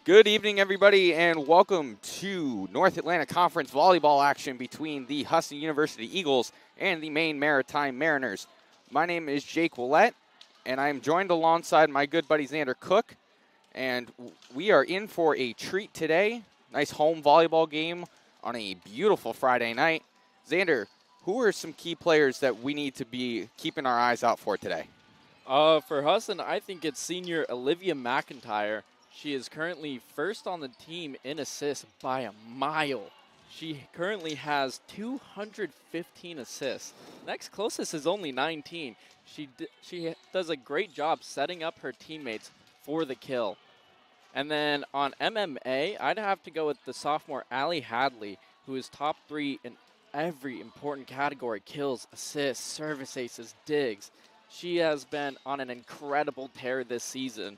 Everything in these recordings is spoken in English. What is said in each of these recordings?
Good evening, everybody, and welcome to North Atlantic Conference volleyball action between the Husson University Eagles and the Maine Maritime Mariners. My name is Jake Willett, and I am joined alongside my good buddy Xander Cook, and we are in for a treat today. Nice home volleyball game on a beautiful Friday night. Xander, who are some key players that we need to be keeping our eyes out for today? For Husson, I think it's senior Olivia McIntyre. She is currently first on the team in assists by a mile. She currently has 215 assists. Next closest is only 19. She does a great job setting up her teammates for the kill. And then on MMA, I'd have to go with the sophomore Allie Hadley, who is top 3 in every important category: kills, assists, service aces, digs. She has been on an incredible tear this season,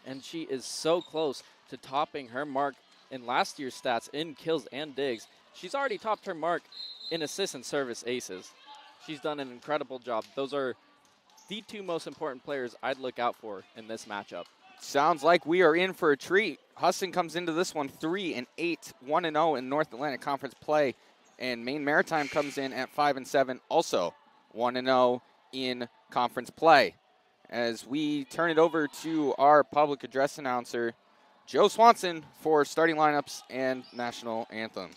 and she is so close to topping her mark in last year's stats in kills and digs. She's already topped her mark in assists and service aces. She's done an incredible job. Those are the two most important players I'd look out for in this matchup. Sounds like we are in for a treat. Husson comes into this one 3-8, 1-0 in North Atlantic Conference play, and Maine Maritime comes in at 5-7, also 1-0 in conference play. As we turn it over to our public address announcer, Joe Swanson, for starting lineups and national anthem.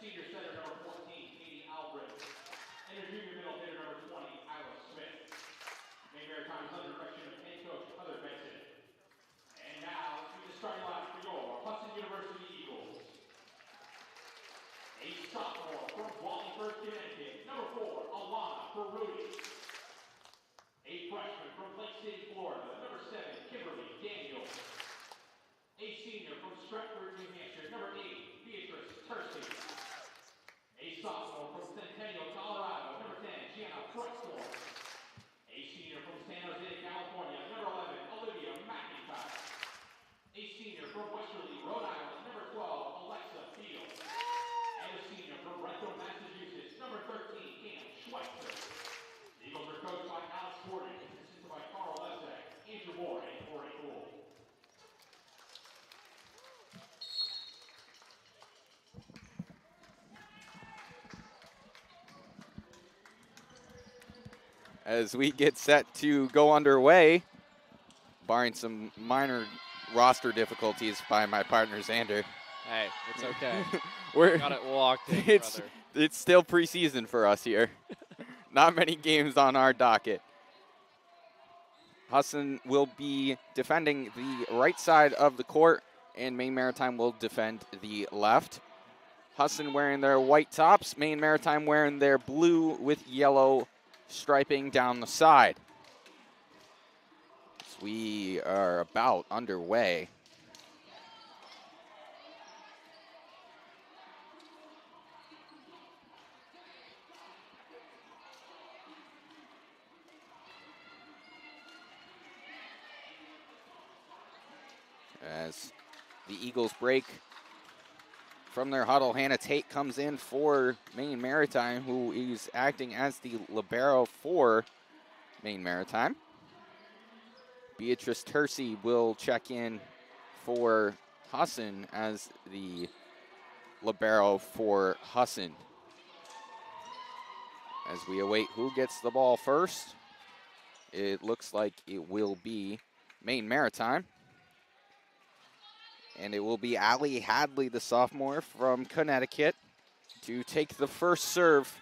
Senior center number 14, Katie Albrecht. And your junior middle hitter number 20, Ira Smith. Maine Maritime is under direction of head coach Heather Benson. And now, let's meet the starting line for your Husson University Eagles. A sophomore from Wallingford, Connecticut, number 4, Alana Perruti. A freshman from Lake City, Florida, number 7, Kimberly Daniels. A senior from Stratford, New Hampshire, number 8, Beatrice Tursey. A sophomore from Centennial, Colorado, number 10, Gianna Prextor. A senior from San Jose, California, number 11, Olivia McIntyre. A senior from Westerly, Rhode Island, number 12, Alexa Fields. And a senior from Rentham, Massachusetts, number 13, Cam Schweitzer. The Eagles are coached by Alex Gordon, assisted by Carl Lesek, Andrew Moore, and Corey Gould. As we get set to go underway, barring some minor roster difficulties by my partner Xander. Hey, it's okay. We're Got it walked in, brother. It's still preseason for us here. Not many games on our docket. Husson will be defending the right side of the court, and Maine Maritime will defend the left. Husson wearing their white tops, Maine Maritime wearing their blue with yellow striping down the side. So we are about underway. As the Eagles break from their huddle, Hannah Tate comes in for Maine Maritime, who is acting as the libero for Maine Maritime. Beatrice Tursey will check in for Husson as the libero for Husson. As we await who gets the ball first, it looks like it will be Maine Maritime. And it will be Allie Hadley, the sophomore from Connecticut, to take the first serve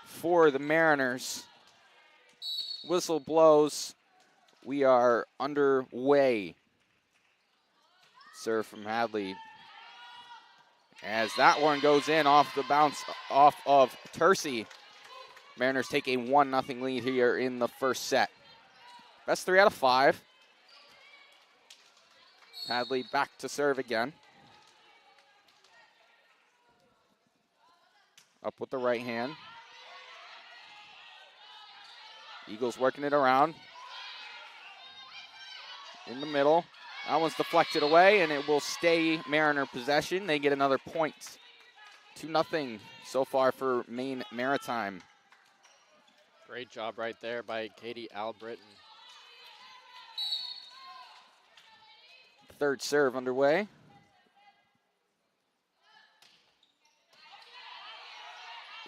for the Mariners. Whistle blows. We are underway. Serve from Hadley. As that one goes in off the bounce off of Tursey. Mariners take a 1-0 lead here in the first set. Best 3 out of 5. Hadley back to serve again. Up with the right hand. Eagles working it around. In the middle. That one's deflected away, and it will stay Mariner possession. They get another point. 2-0 so far for Maine Maritime. Great job right there by Katie Albritton. Third serve underway.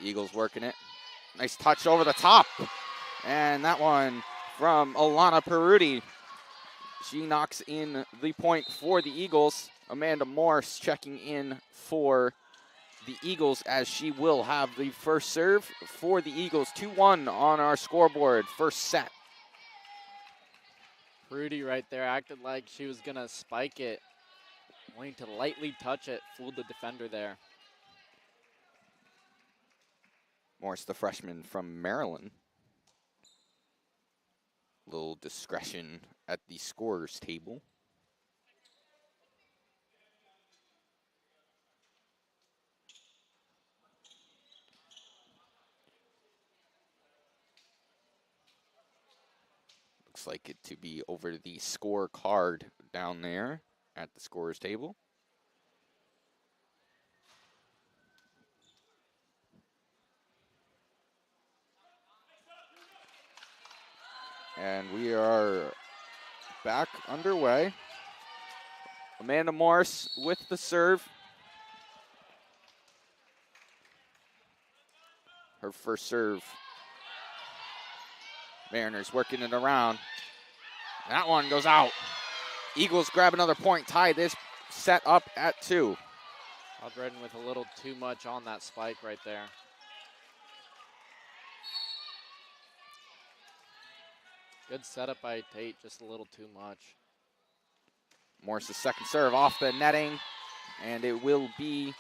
Eagles working it. Nice touch over the top. And that one from Alana Perruti. She knocks in the point for the Eagles. Amanda Morse checking in for the Eagles as she will have the first serve for the Eagles. 2-1 on our scoreboard, first set. Rudy right there acted like she was going to spike it. Wanting to lightly touch it, fooled the defender there. Morris, the freshman from Maryland. Little discretion at the scorer's table. Looks like it to be over the score card down there at the scorer's table. And we are back underway. Amanda Morris with the serve. Her first serve. Mariners working it around. That one goes out. Eagles grab another point, tie this set up at 2. Albritton with a little too much on that spike right there. Good setup by Tate, just a little too much. Morris' second serve off the netting, and it will be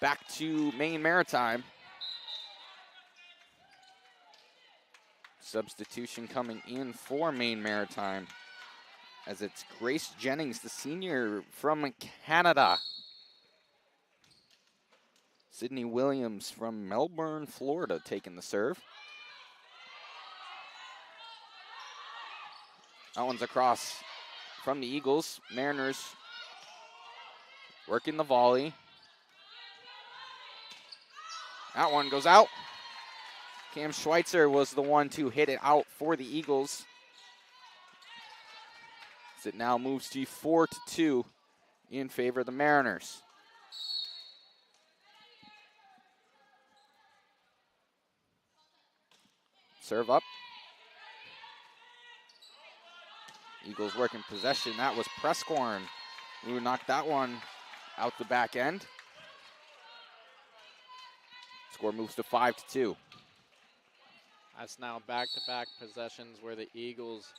back to Maine Maritime. Substitution coming in for Maine Maritime, as it's Grace Jennings, the senior from Canada. Sydney Williams from Melbourne, Florida, taking the serve. That one's across from the Eagles. Mariners working the volley. That one goes out. Cam Schweitzer was the one to hit it out for the Eagles. As it now moves to 4-2 in favor of the Mariners. Serve up. Eagles working possession. That was Prescorn who knocked that one out the back end. Score moves to 5-2. That's now back-to-back possessions where the Eagles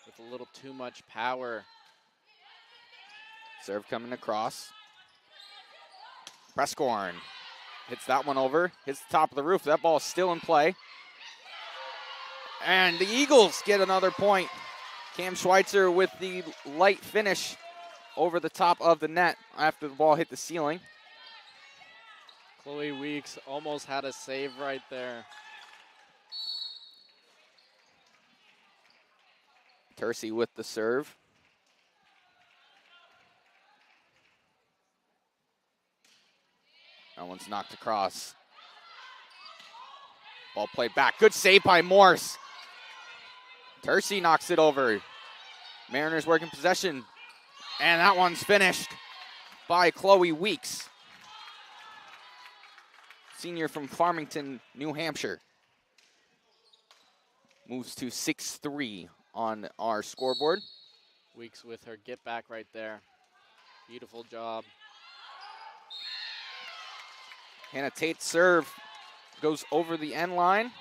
with a little too much power. Serve coming across. Prescorn hits that one over, hits the top of the roof. That ball is still in play. And the Eagles get another point. Cam Schweitzer with the light finish over the top of the net after the ball hit the ceiling. Chloe Weeks almost had a save right there. Tercey with the serve. That one's knocked across. Ball played back. Good save by Morse. Tercey knocks it over. Mariners working possession. And that one's finished by Chloe Weeks, senior from Farmington, New Hampshire. Moves to 6-3 on our scoreboard. Weeks with her get back right there. Beautiful job. Hannah Tate's serve goes over the end line.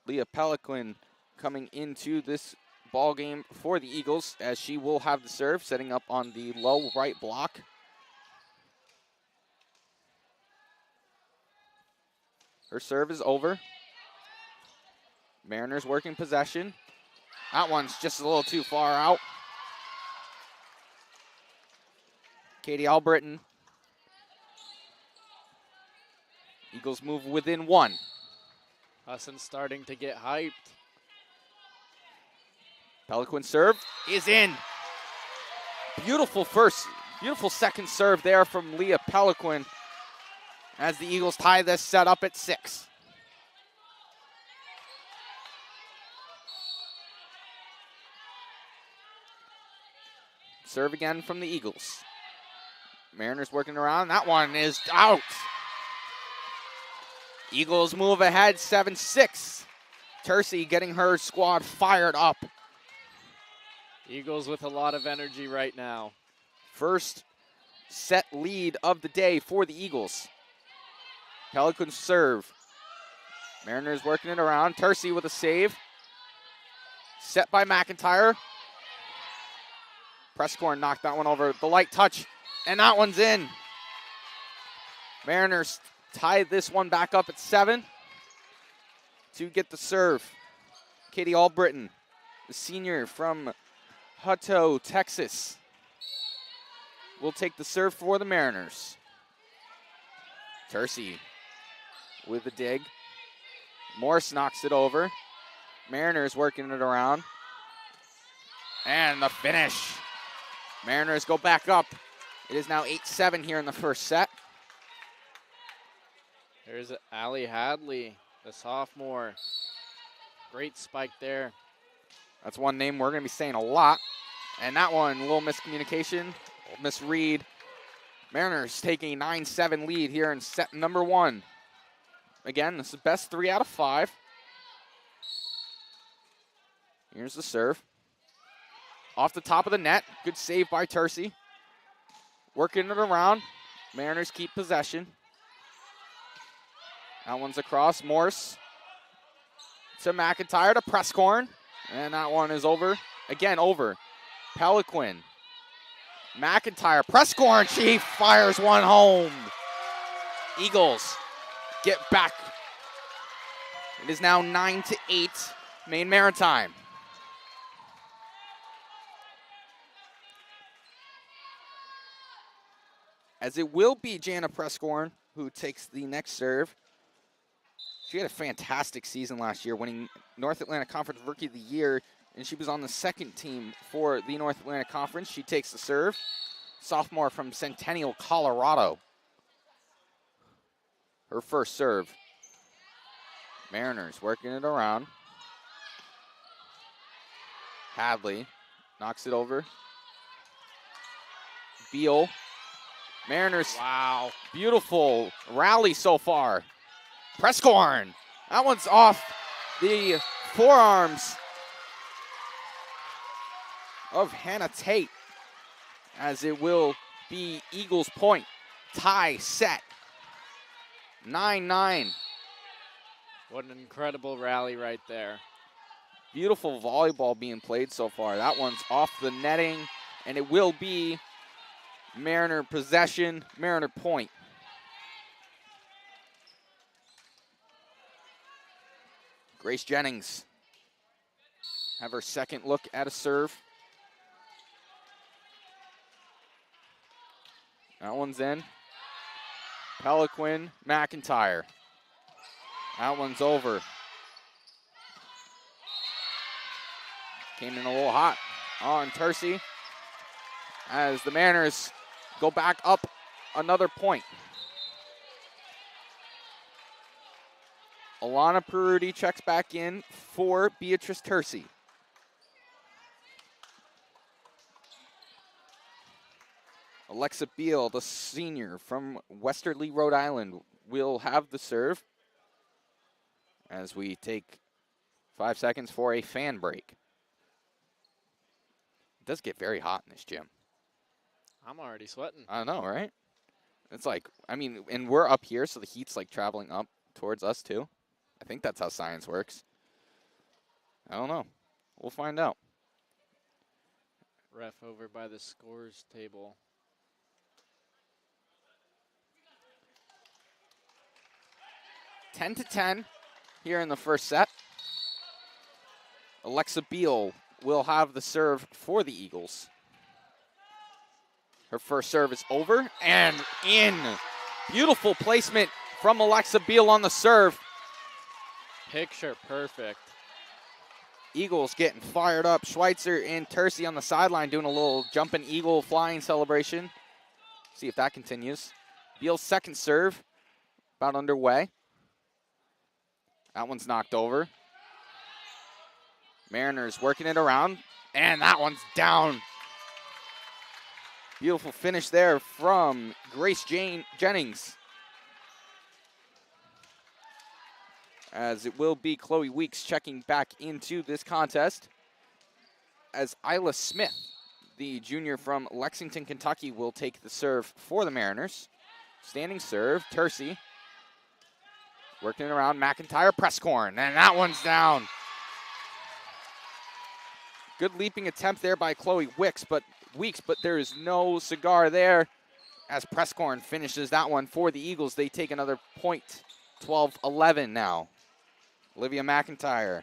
Leah Peliquin coming into this ball game for the Eagles, as she will have the serve, setting up on the low right block. Her serve is over. Mariners working possession. That one's just a little too far out. Katie Albritton. Eagles move within one. Husson starting to get hyped. Peliquin serve is in. Beautiful second serve there from Leah Peliquin, as the Eagles tie this set up at 6. Serve again from the Eagles. Mariners working around. That one is out. Eagles move ahead 7-6. Tercey getting her squad fired up. Eagles with a lot of energy right now. First set lead of the day for the Eagles. Pelican serve. Mariners working it around. Tercey with a save. Set by McIntyre. Prescorn knocked that one over. The light touch, and that one's in. Mariners tie this one back up at 7 to get the serve. Katie Albritton, the senior from Hutto, Texas, will take the serve for the Mariners. Tercey with a dig. Morse knocks it over. Mariners working it around. And the finish. Mariners go back up. It is now 8-7 here in the first set. There's Allie Hadley, the sophomore. Great spike there. That's one name we're going to be saying a lot. And that one, a little miscommunication, misread. Mariners taking a 9-7 lead here in set number 1. Again, this is best 3 out of 5. Here's the serve. Off the top of the net. Good save by Tercey. Working it around. Mariners keep possession. That one's across. Morse to McIntyre to Presscorn. And that one is over. Again, over. Peliquin. McIntyre. Presscorn. She fires one home. Eagles get back. It is now 9-8, Maine Maritime. As it will be Jana Presscorn who takes the next serve. She had a fantastic season last year, winning North Atlantic Conference Rookie of the Year, and she was on the second team for the North Atlantic Conference. She takes the serve. Sophomore from Centennial, Colorado. Her first serve. Mariners working it around. Hadley knocks it over. Beal. Mariners. Wow. Beautiful rally so far. Presscorn. That one's off the forearms of Hannah Tate, as it will be Eagles point. Tie set. 9-9. What an incredible rally right there. Beautiful volleyball being played so far. That one's off the netting, and it will be Mariner possession, Mariner point. Grace Jennings have her second look at a serve. That one's in. Peliquin, McIntyre. That one's over. Came in a little hot on Tercey as the Mariners go back up another point. Alana Peruti checks back in for Beatrice Tercey. Alexa Beal, the senior from Westerly, Rhode Island, will have the serve as we take 5 seconds for a fan break. It does get very hot in this gym. I'm already sweating. I know, right? It's like, I mean, and we're up here, so the heat's like traveling up towards us too. I think that's how science works. I don't know. We'll find out. Ref over by the scores table. 10-10 here in the first set. Alexa Beal will have the serve for the Eagles. Her first serve is over and in. Beautiful placement from Alexa Beal on the serve. Picture perfect. Eagles getting fired up. Schweitzer and Tercey on the sideline doing a little jumping eagle flying celebration. See if that continues. Beal's second serve about underway. That one's knocked over. Mariners working it around, and that one's down. Beautiful finish there from Grace Jennings. As it will be Chloe Weeks checking back into this contest, as Isla Smith, the junior from Lexington, Kentucky, will take the serve for the Mariners. Standing serve, Tercey. Working it around, McIntyre, Presscorn, and that one's down. Good leaping attempt there by Chloe Weeks, but there is no cigar there as Presscorn finishes that one for the Eagles. They take another point, 12-11 now. Olivia McIntyre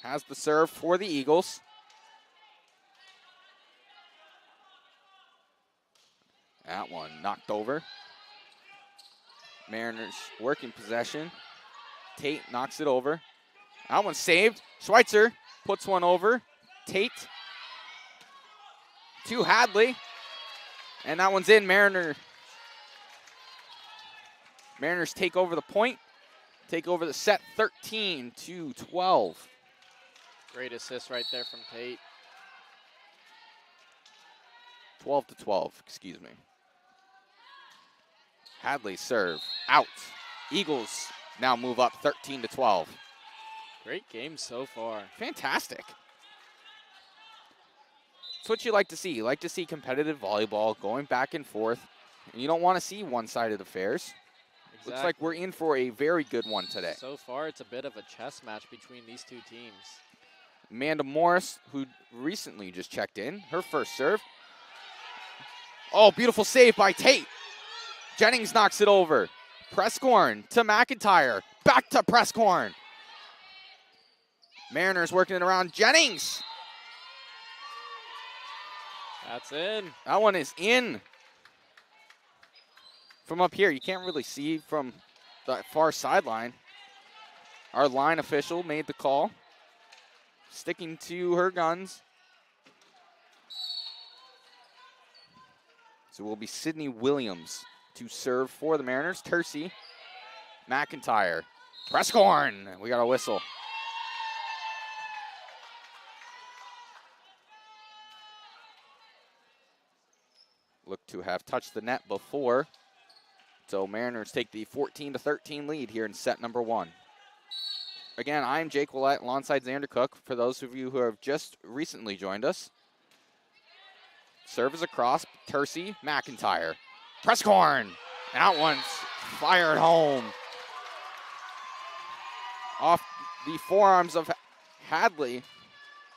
has the serve for the Eagles. That one knocked over. Mariners working possession. Tate knocks it over. That one's saved. Schweitzer puts one over. Tate to Hadley. And that one's in. Mariners take over the point. Take over the set 13-12. Great assist right there from Tate. 12-12, excuse me. Hadley serve out. Eagles now move up 13-12. Great game so far. Fantastic. That's what you like to see. You like to see competitive volleyball going back and forth. And you don't want to see one-sided affairs. Exactly. Looks like we're in for a very good one today. So far, it's a bit of a chess match between these two teams. Amanda Morris, who recently just checked in, her first serve. Oh, beautiful save by Tate. Jennings knocks it over. Prescorn to McIntyre. Back to Prescorn. Mariners working it around Jennings. That's in. That one is in. From up here, you can't really see from the far sideline. Our line official made the call. Sticking to her guns. So it will be Sydney Williams to serve for the Mariners. Tercey, McIntyre, Prescorn. We got a whistle. Look to have touched the net before. So Mariners take the 14-13 lead here in set number 1. Again, I'm Jake Willett alongside Xander Cook. For those of you who have just recently joined us. Serve is across. Tercey, McIntyre. Prescorn. That one's fired home. Off the forearms of Hadley.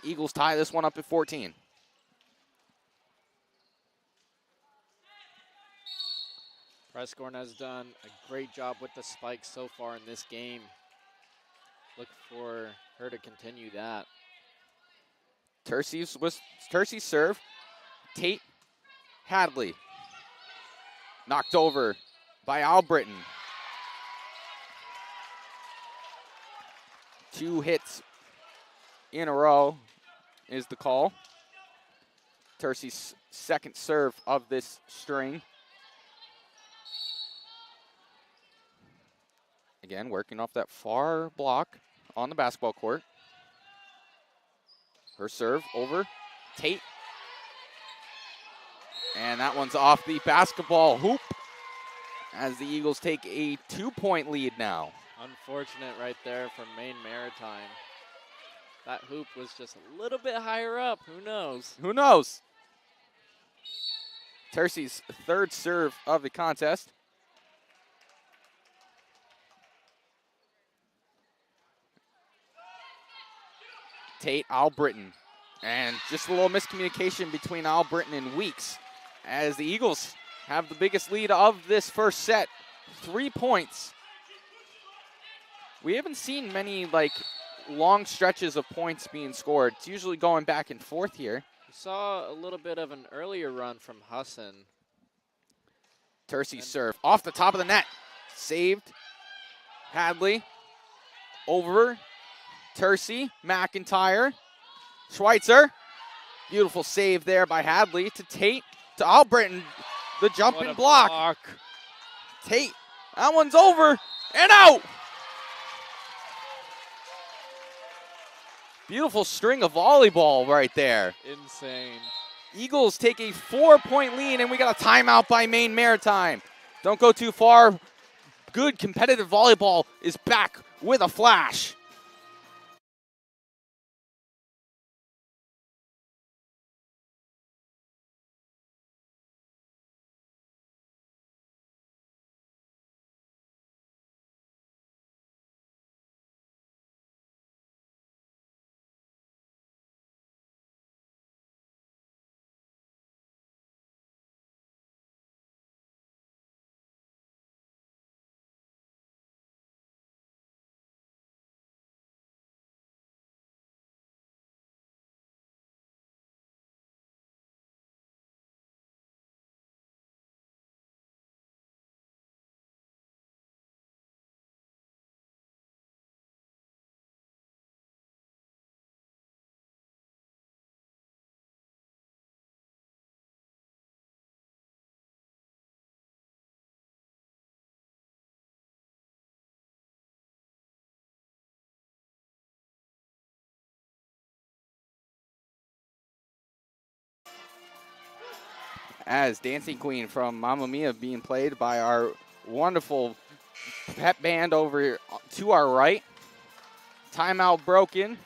Eagles tie this one up at 14. Prescorn has done a great job with the spikes so far in this game. Look for her to continue that. Tercey's serve. Tate, Hadley. Knocked over by Albritton. 2 hits in a row is the call. Tercey's second serve of this string. Again, working off that far block on the basketball court. Her serve over Tate. And that one's off the basketball hoop as the Eagles take a 2-point lead now. Unfortunate right there from Maine Maritime. That hoop was just a little bit higher up. Who knows? Who knows? Tercey's third serve of the contest. Tate, Albritton. And just a little miscommunication between Albritton and Weeks as the Eagles have the biggest lead of this first set. 3 points. We haven't seen many long stretches of points being scored. It's usually going back and forth here. We saw a little bit of an earlier run from Husson. Tercey's serve off the top of the net. Saved. Hadley. Over. Tercey. McIntyre. Schweitzer. Beautiful save there by Hadley to Tate. To Albritton. The jumping block. Tate. That one's over and out. Beautiful string of volleyball right there. Insane. Eagles take a 4-point lead, and we got a timeout by Maine Maritime. Don't go too far. Good competitive volleyball is back with a flash. As Dancing Queen from Mamma Mia being played by our wonderful pep band over to our right. Timeout broken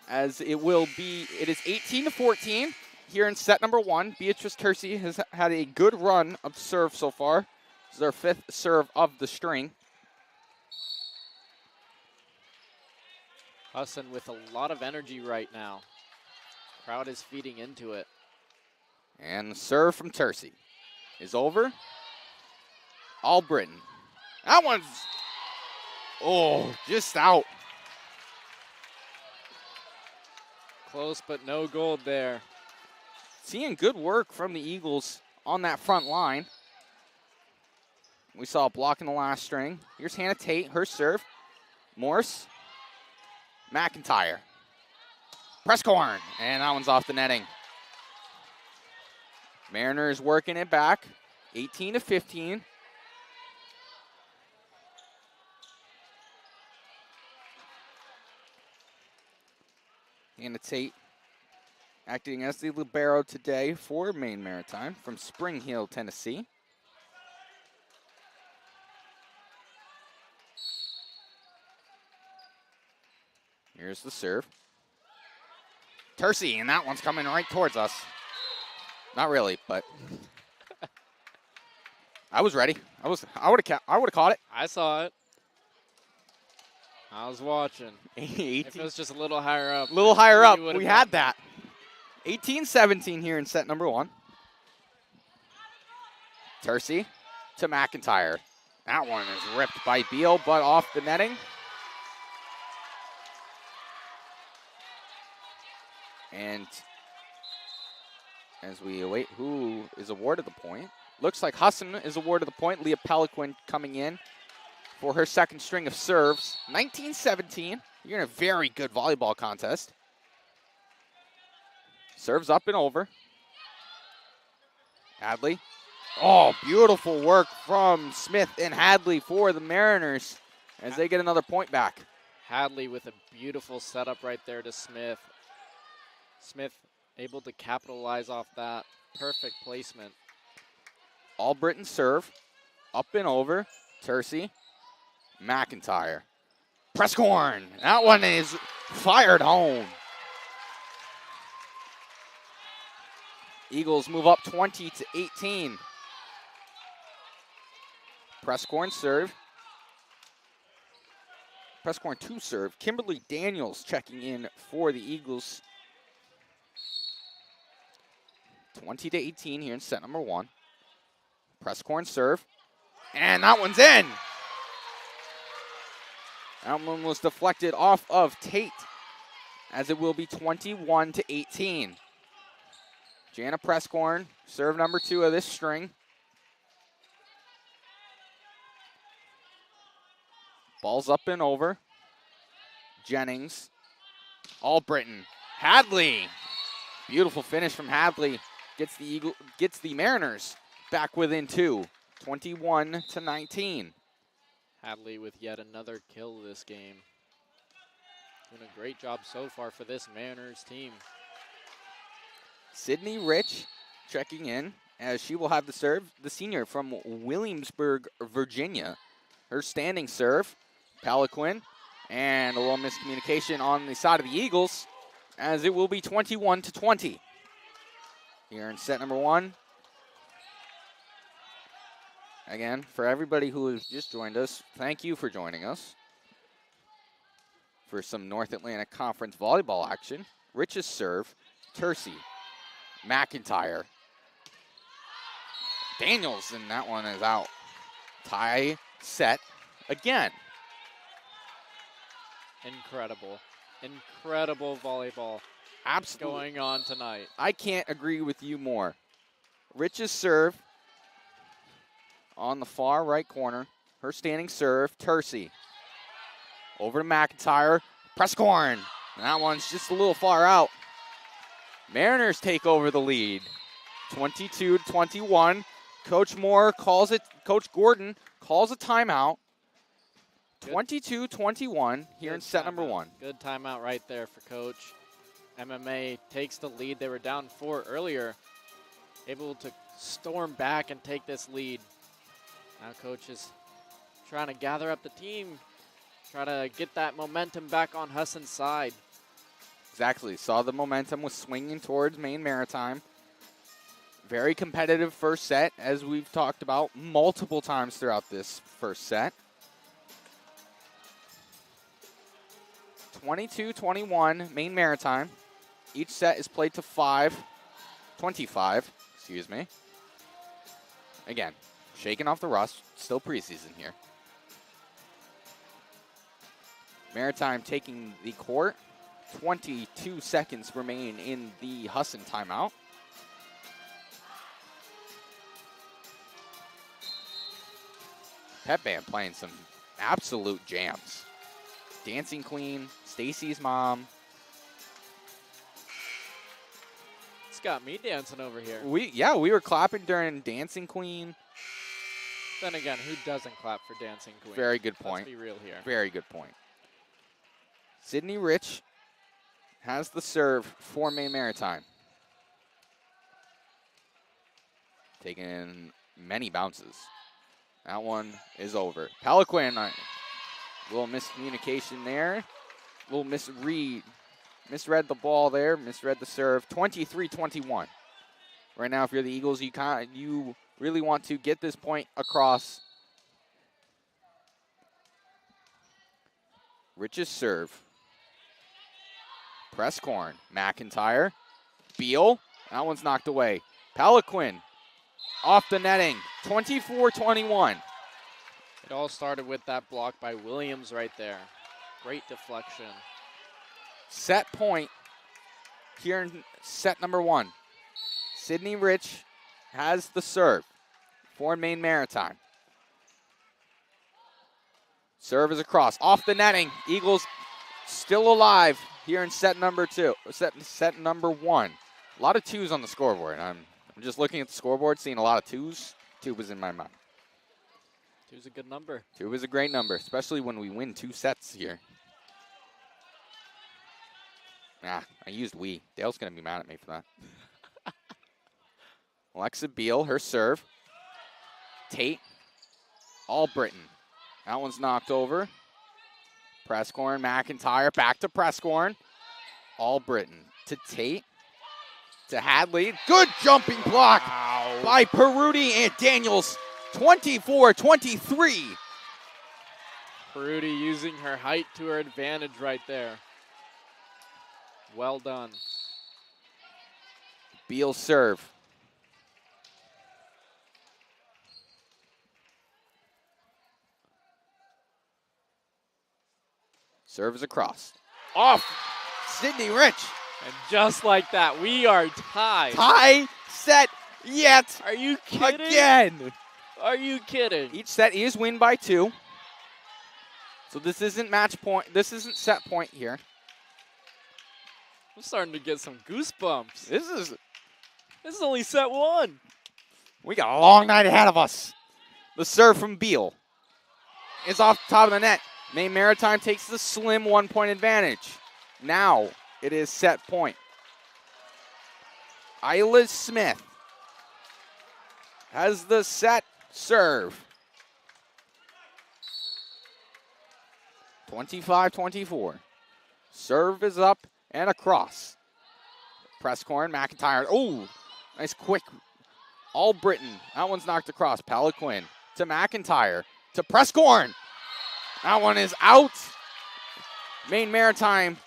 as it is 18-14. here in set number 1. Beatrice Tercy has had a good run of serve so far. This is their 5th serve of the string. Husson with a lot of energy right now. Crowd is feeding into it. And the serve from Tercy is over. Albritton. That one's, just out. Close, but no gold there. Seeing good work from the Eagles on that front line. We saw a block in the last string. Here's Hannah Tate, her serve. Morse. McIntyre. Presscorn, and that one's off the netting. Mariners working it back, 18-15. Hannah Tate acting as the libero today for Maine Maritime from Spring Hill, Tennessee. Here's the serve. Tercy, and that one's coming right towards us. Not really, but I was ready. I would have caught it. I saw it. I was watching. 18. If it was just a little higher up. A little higher up. would've We got had that. 18-17 here in set number 1. Tercy to McIntyre. That one is ripped by Beal, but off the netting. And as we await who is awarded the point, looks like Husson is awarded the point. Leah Peliquin coming in for her second string of serves. 19-17. You're in a very good volleyball contest. Serves up and over. Hadley. Oh, beautiful work from Smith and Hadley for the Mariners as they get another point back. Hadley with a beautiful setup right there to Smith. Smith able to capitalize off that. Perfect placement. Albritton serve. Up and over. Tercy. McIntyre. Presscorn. That one is fired home. Eagles move up 20-18. Presscorn serve. Presscorn 2 serve. Kimberly Daniels checking in for the Eagles. 20-18 here in set number 1. Presscorn serve. And that one's in. That one was deflected off of Tate as it will be 21-18. Jana Presscorn, serve number 2 of this string. Ball's up and over. Jennings. Albritton. Hadley. Beautiful finish from Hadley. Gets the Mariners back within 2. 21-19. Hadley with yet another kill this game. Doing a great job so far for this Mariners team. Sydney Rich checking in as she will have the serve. The senior from Williamsburg, Virginia. Her standing serve. Peliquin. And a little miscommunication on the side of the Eagles as it will be 21-20. Here in set number 1. Again, for everybody who has just joined us, thank you for joining us for some North Atlantic Conference volleyball action. Rich's serve, Tercy, McIntyre, Daniels, and that one is out. Tie set again. Incredible. Incredible volleyball Absolutely. going on tonight. I can't agree with you more. Rich's serve on the far right corner. Her standing serve, Tercy. Over to McIntyre. Presscorn. And that one's just a little far out. Mariners take over the lead. 22-21. Coach Gordon calls a timeout. 22-21 here in set number 1. Good timeout right there for Coach. MMA takes the lead. They were down 4 earlier. Able to storm back and take this lead. Now Coach is trying to gather up the team. Try to get that momentum back on Husson's side. Exactly. Saw the momentum was swinging towards Maine Maritime. Very competitive first set, as we've talked about multiple times throughout this first set. 22-21, Maine Maritime. Each set is played to 25, excuse me. Again, shaking off the rust, still preseason here. Maritime taking the court. 22 seconds remain in the Husson timeout. Pep Band playing some absolute jams. Dancing Queen, Stacy's Mom. It's got me dancing over here. We were clapping during Dancing Queen. Then again, who doesn't clap for Dancing Queen? Very good point. Let's be real here. Very good point. Sydney Rich has the serve for Maine Maritime. Taking many bounces. That one is over. Peliquin, a little miscommunication there. A little misread. Misread the ball there. Misread the serve. 23-21. Right now, if you're the Eagles, you really want to get this point across. Rich's serve. Presscorn. McIntyre. Beal. That one's knocked away. Peliquin off the netting. 24-21. It all started with that block by Williams right there. Great deflection. Set point here in set number 1. Sydney Rich has the serve for Maine Maritime. Serve is across. Off the netting. Eagles still alive here in set number 2. Set number 1. A lot of 2s on the scoreboard. I'm just looking at the scoreboard, seeing a lot of 2s. 2 was in my mind. 2 is a good number. 2 is a great number, especially when we win 2 sets here. I used we. Dale's going to be mad at me for that. Alexa Beal, her serve. Tate. Albritton. That one's knocked over. Presscorn, McIntyre, back to Presscorn. Albritton to Tate. To Hadley. Good jumping block by Peruti and Daniels. 24-23. Peruti using her height to her advantage right there. Well done. Beal serve. Serve is across. Off. Sydney Rich. And just like that, we are tied. Tie set yet. Are you kidding? Again. Are you kidding? Each set is win by 2. So this isn't match point. This isn't set point here. I'm starting to get some goosebumps. This is only set 1. We got a long night ahead of us. The serve from Beal is off the top of the net. Maine Maritime takes the slim 1-point advantage. Now it is set point. Isla Smith has the set serve. 25-24. Serve is up and across. Presscorn, McIntyre. Oh, nice quick. Albritton. That one's knocked across. Peliquin to McIntyre to Presscorn. That one is out. Maine Maritime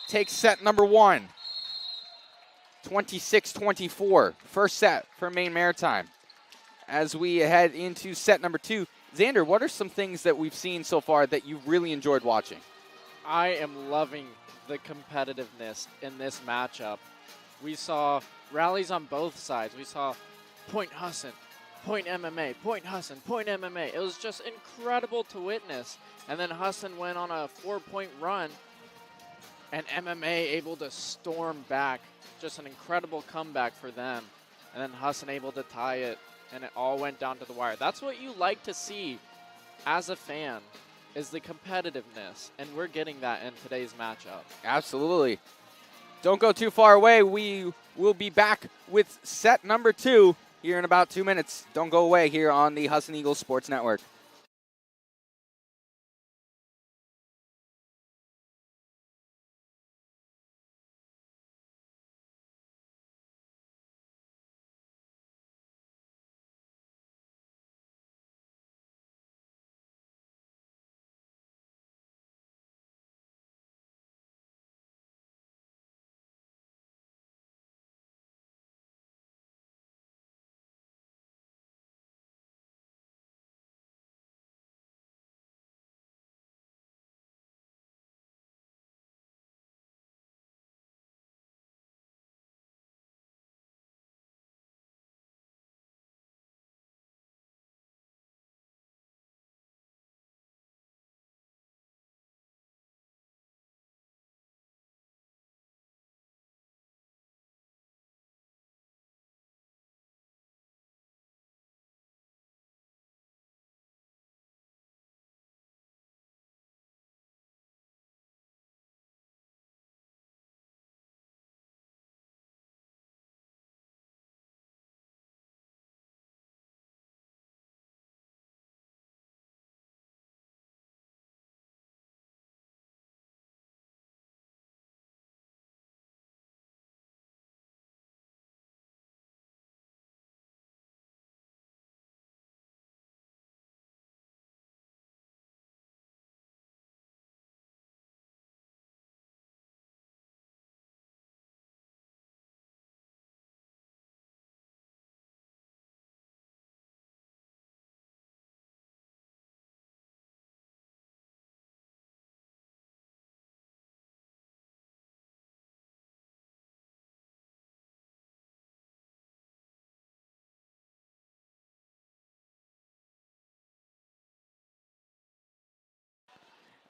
takes set number 1. 26-24. First set for Maine Maritime. As we head into set number 2, Xander, what are some things that we've seen so far that you really enjoyed watching? I am loving the competitiveness in this matchup. We saw rallies on both sides. We saw point Husson, point MMA, point Husson, point MMA. It was just incredible to witness. And then Husson went on a 4-point run, and MMA able to storm back. Just an incredible comeback for them. And then Husson able to tie it, and it all went down to the wire. That's what you like to see as a fan, is the competitiveness, and we're getting that in today's matchup. Absolutely. Don't go too far away. We will be back with set number 2 here in about 2 minutes. Don't go away here on the Husson Eagles Sports Network.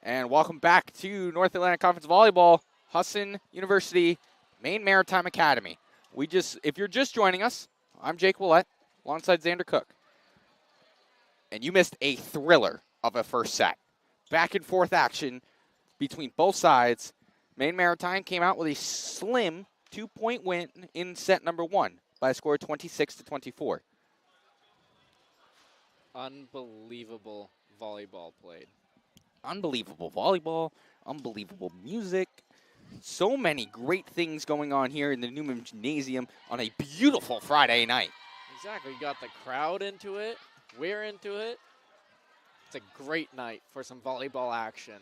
And welcome back to North Atlantic Conference Volleyball, Husson University, Maine Maritime Academy. If you're just joining us, I'm Jake Willett, alongside Xander Cook. And you missed a thriller of a first set. Back and forth action between both sides. Maine Maritime came out with a slim 2-point win in set number 1 by a score of 26-24. Unbelievable volleyball played. Unbelievable volleyball, unbelievable music. So many great things going on here in the Newman Gymnasium on a beautiful Friday night. Exactly. You got the crowd into it. We're into it. It's a great night for some volleyball action.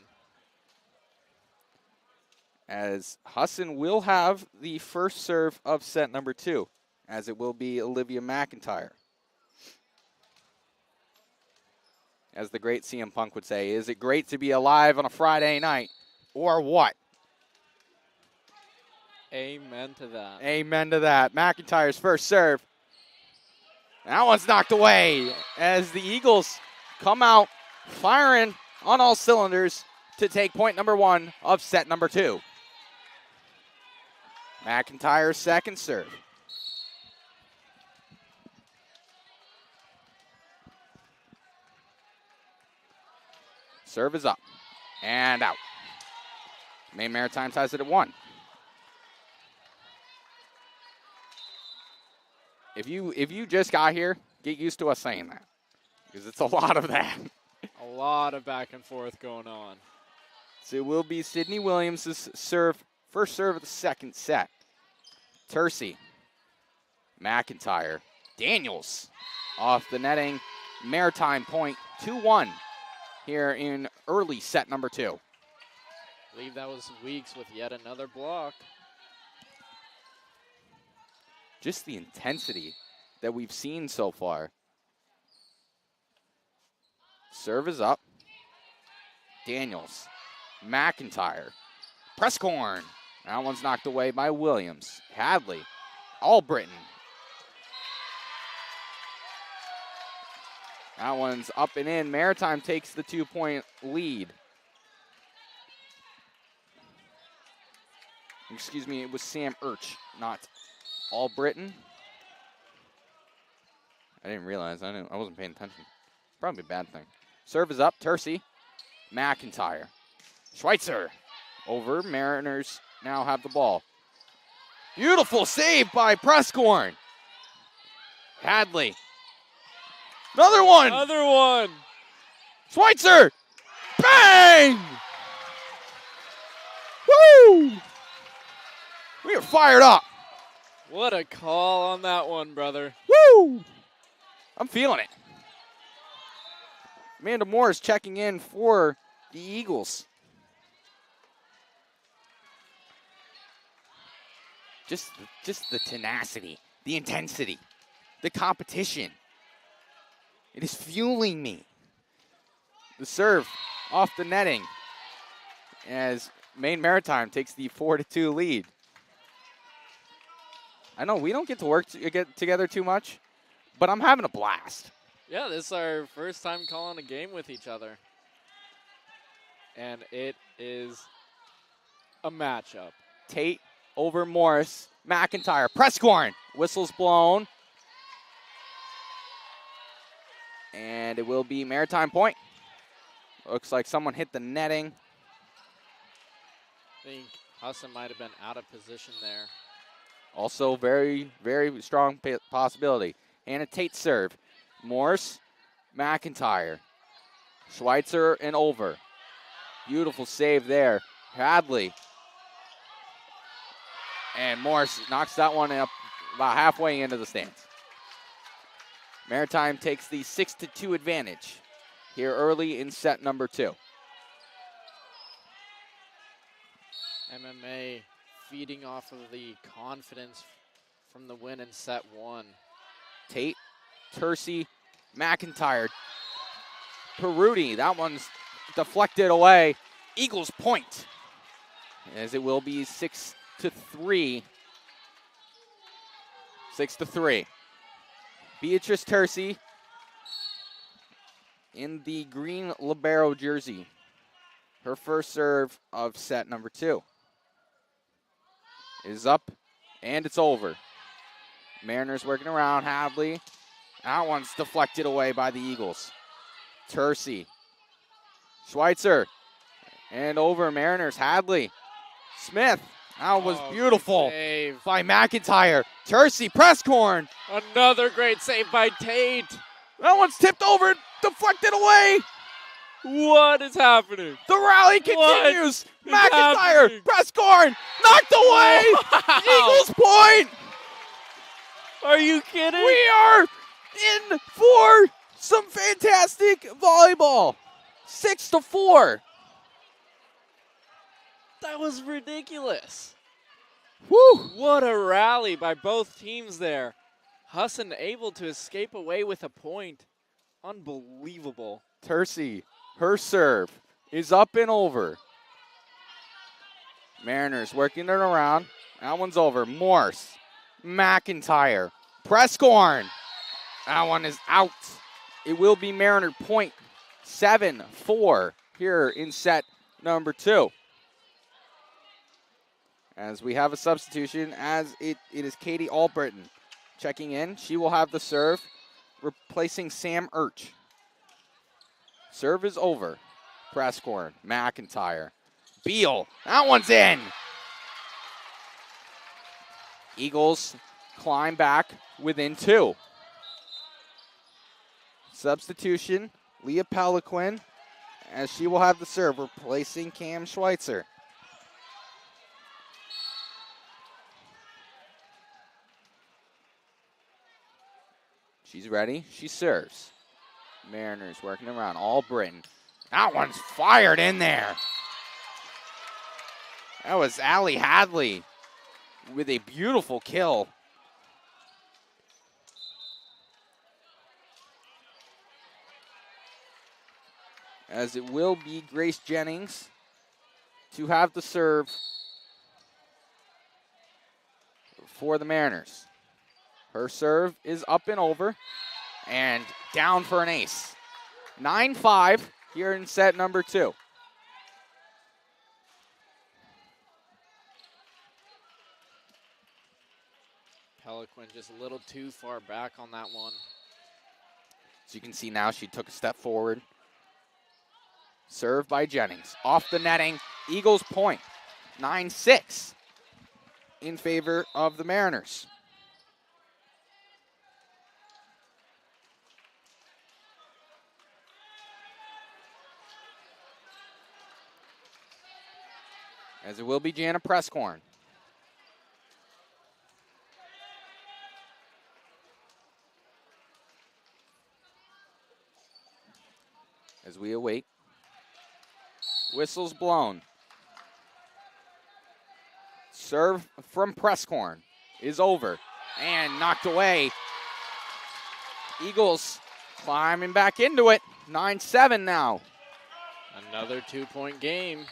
As Husson will have the first serve of set number 2, as it will be Olivia McIntyre. As the great CM Punk would say, is it great to be alive on a Friday night, or what? Amen to that. Amen to that. McIntyre's first serve. That one's knocked away as the Eagles come out firing on all cylinders to take point number 1 of set number 2. McIntyre's second serve. Serve is up and out. Maine Maritime ties it at 1. If you just got here, get used to us saying that, because it's a lot of that. A lot of back and forth going on. So it will be Sydney Williams' first serve of the second set. Tercey, McIntyre, Daniels off the netting. Maritime point 2-1 here in early set number 2. I believe that was Weeks with yet another block. Just the intensity that we've seen so far. Serve is up. Daniels, McIntyre, Presscorn. That one's knocked away by Williams. Hadley, Albritton. That one's up and in. Maritime takes the 2-point lead. Excuse me, it was Sam Urch, not Albritton. I didn't realize. I wasn't paying attention. Probably a bad thing. Serve is up. Tercey, McIntyre, Schweitzer over. Mariners now have the ball. Beautiful save by Presscorn. Hadley. Another one. Another one. Schweitzer. Bang! Woo! We are fired up. What a call on that one, brother. Woo! I'm feeling it. Amanda Moore is checking in for the Eagles. Just the tenacity, the intensity, the competition. It is fueling me. The serve off the netting as Maine Maritime takes the 4-2 lead. I know we don't get to get together too much, but I'm having a blast. Yeah, this is our first time calling a game with each other. And it is a matchup. Tate over Morris. McIntyre. Presscorn. Whistle's blown. And it will be Maritime point. Looks like someone hit the netting. I think Husson might have been out of position there. Also very, very strong possibility. Hannah Tate serve. Morris, McIntyre. Schweitzer and over. Beautiful save there. Hadley. And Morris knocks that one up about halfway into the stands. Maritime takes the 6-2 advantage here early in set number 2. MMA feeding off of the confidence from the win in set 1. Tate, Tercey, McIntyre, Peruti. That one's deflected away. Eagles point, as it will be 6-3. 6-3. Beatrice Tercey in the green libero jersey. Her first serve of set number 2 is up, and it's over. Mariners working around. Hadley. That one's deflected away by the Eagles. Tercey. Schweitzer. And over Mariners. Hadley. Smith. That was beautiful by McIntyre. Tercey. Presscorn. Another great save by Tate. That one's tipped over. Deflected away. What is happening? The rally continues. McIntyre. Presscorn. Knocked away. Wow. Eagles point. Are you kidding? We are in for some fantastic volleyball. 6-4. That was ridiculous. Woo! What a rally by both teams there. Husson able to escape away with a point. Unbelievable. Tercey, her serve is up and over. Mariners working it around. That one's over. Morse, McIntyre, Presscorn. That one is out. It will be Mariner point. 7-4 here in set number 2. As we have a substitution, as it is Katie Albritton checking in. She will have the serve, replacing Sam Urch. Serve is over. Presscorn, McIntyre, Beal. That one's in. Eagles climb back within 2. Substitution, Leah Peliquin, as she will have the serve, replacing Cam Schweitzer. She's ready. She serves. Mariners working around. Albritton. That one's fired in there. That was Allie Hadley with a beautiful kill. As it will be Grace Jennings to have the serve for the Mariners. Her serve is up and over and down for an ace. 9-5 here in set number 2. Peliquin just a little too far back on that one. As you can see now, she took a step forward. Serve by Jennings. Off the netting. Eagles point. 9-6 in favor of the Mariners. As it will be Jana Presscorn. As we await. Whistles blown. Serve from Presscorn is over and knocked away. Eagles climbing back into it. 9-7 now. Another 2-point game.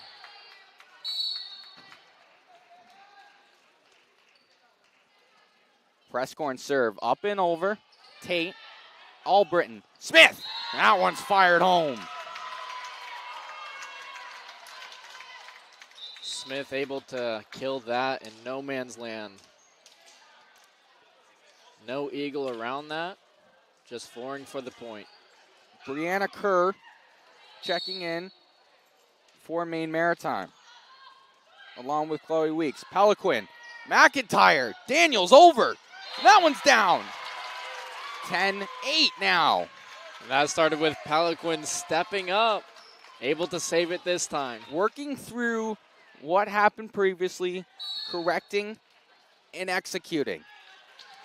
Presscorn serve up and over. Tate, Albritton, Smith. That one's fired home. Smith able to kill that in no man's land. No eagle around that, just flooring for the point. Brianna Kerr checking in for Maine Maritime, along with Chloe Weeks. Peliquin, McIntyre, Daniels over. That one's down. 10-8 now. And that started with Peliquin stepping up, able to save it this time. Working through what happened previously, correcting and executing.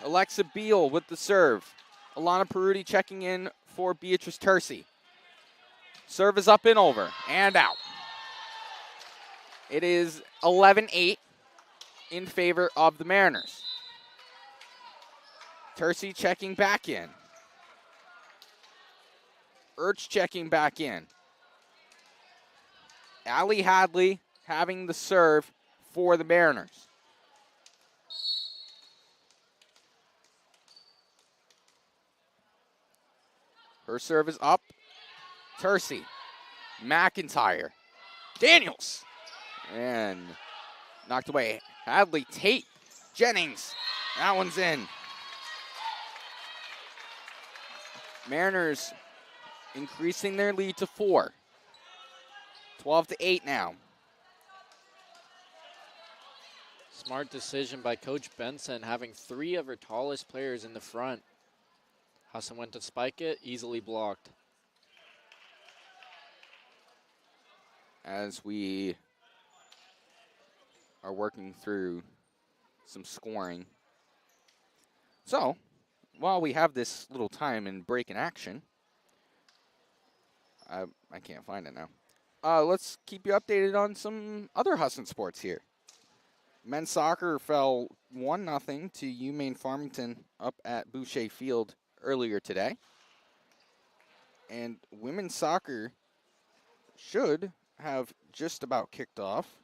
Alexa Beal with the serve. Alana Peruti checking in for Beatrice Tercey. Serve is up and over and out. It is 11-8 in favor of the Mariners. Tercey checking back in. Urch checking back in. Allie Hadley having the serve for the Mariners. Her serve is up. Tercey, McIntyre, Daniels. And knocked away. Hadley, Tate, Jennings. That one's in. Mariners increasing their lead to 4. 12-8 now. Smart decision by Coach Benson, having 3 of her tallest players in the front. Husson went to spike it, easily blocked. As we are working through some scoring. So, while we have this little time and break in action, I can't find it now. Let's keep you updated on some other Husson sports here. Men's soccer fell 1-0 to UMaine Farmington up at Boucher Field earlier today. And women's soccer should have just about kicked off.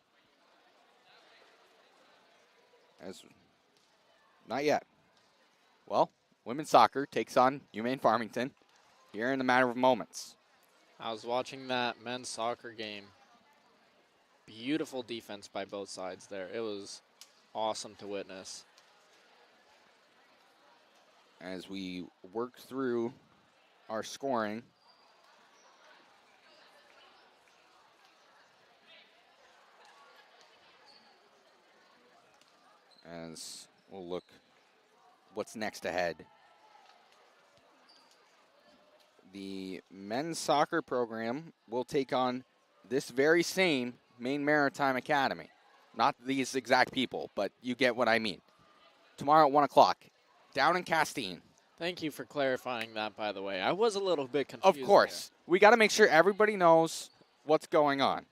Not yet. Well, women's soccer takes on UMaine Farmington here in a matter of moments. I was watching that men's soccer game. Beautiful defense by both sides there. It was awesome to witness. As we work through our scoring, as we'll look what's next ahead. The men's soccer program will take on this very same Maine Maritime Academy. Not these exact people, but you get what I mean. Tomorrow at 1 o'clock, down in Castine. Thank you for clarifying that, by the way. I was a little bit confused. Of course. We got to make sure everybody knows what's going on.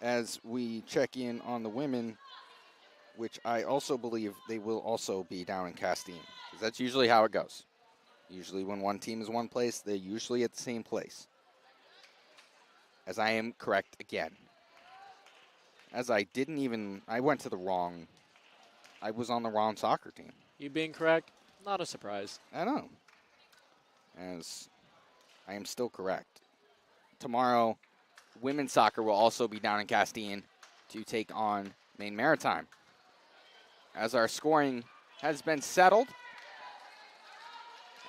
As we check in on the women, which I also believe they will also be down in Castine, because that's usually how it goes. Usually when one team is one place, they're usually at the same place. As I am correct again. As I went to the wrong, I was on the wrong soccer team. You being correct, not a surprise. I know. As I am still correct. Tomorrow, women's soccer will also be down in Castine to take on Maine Maritime. As our scoring has been settled,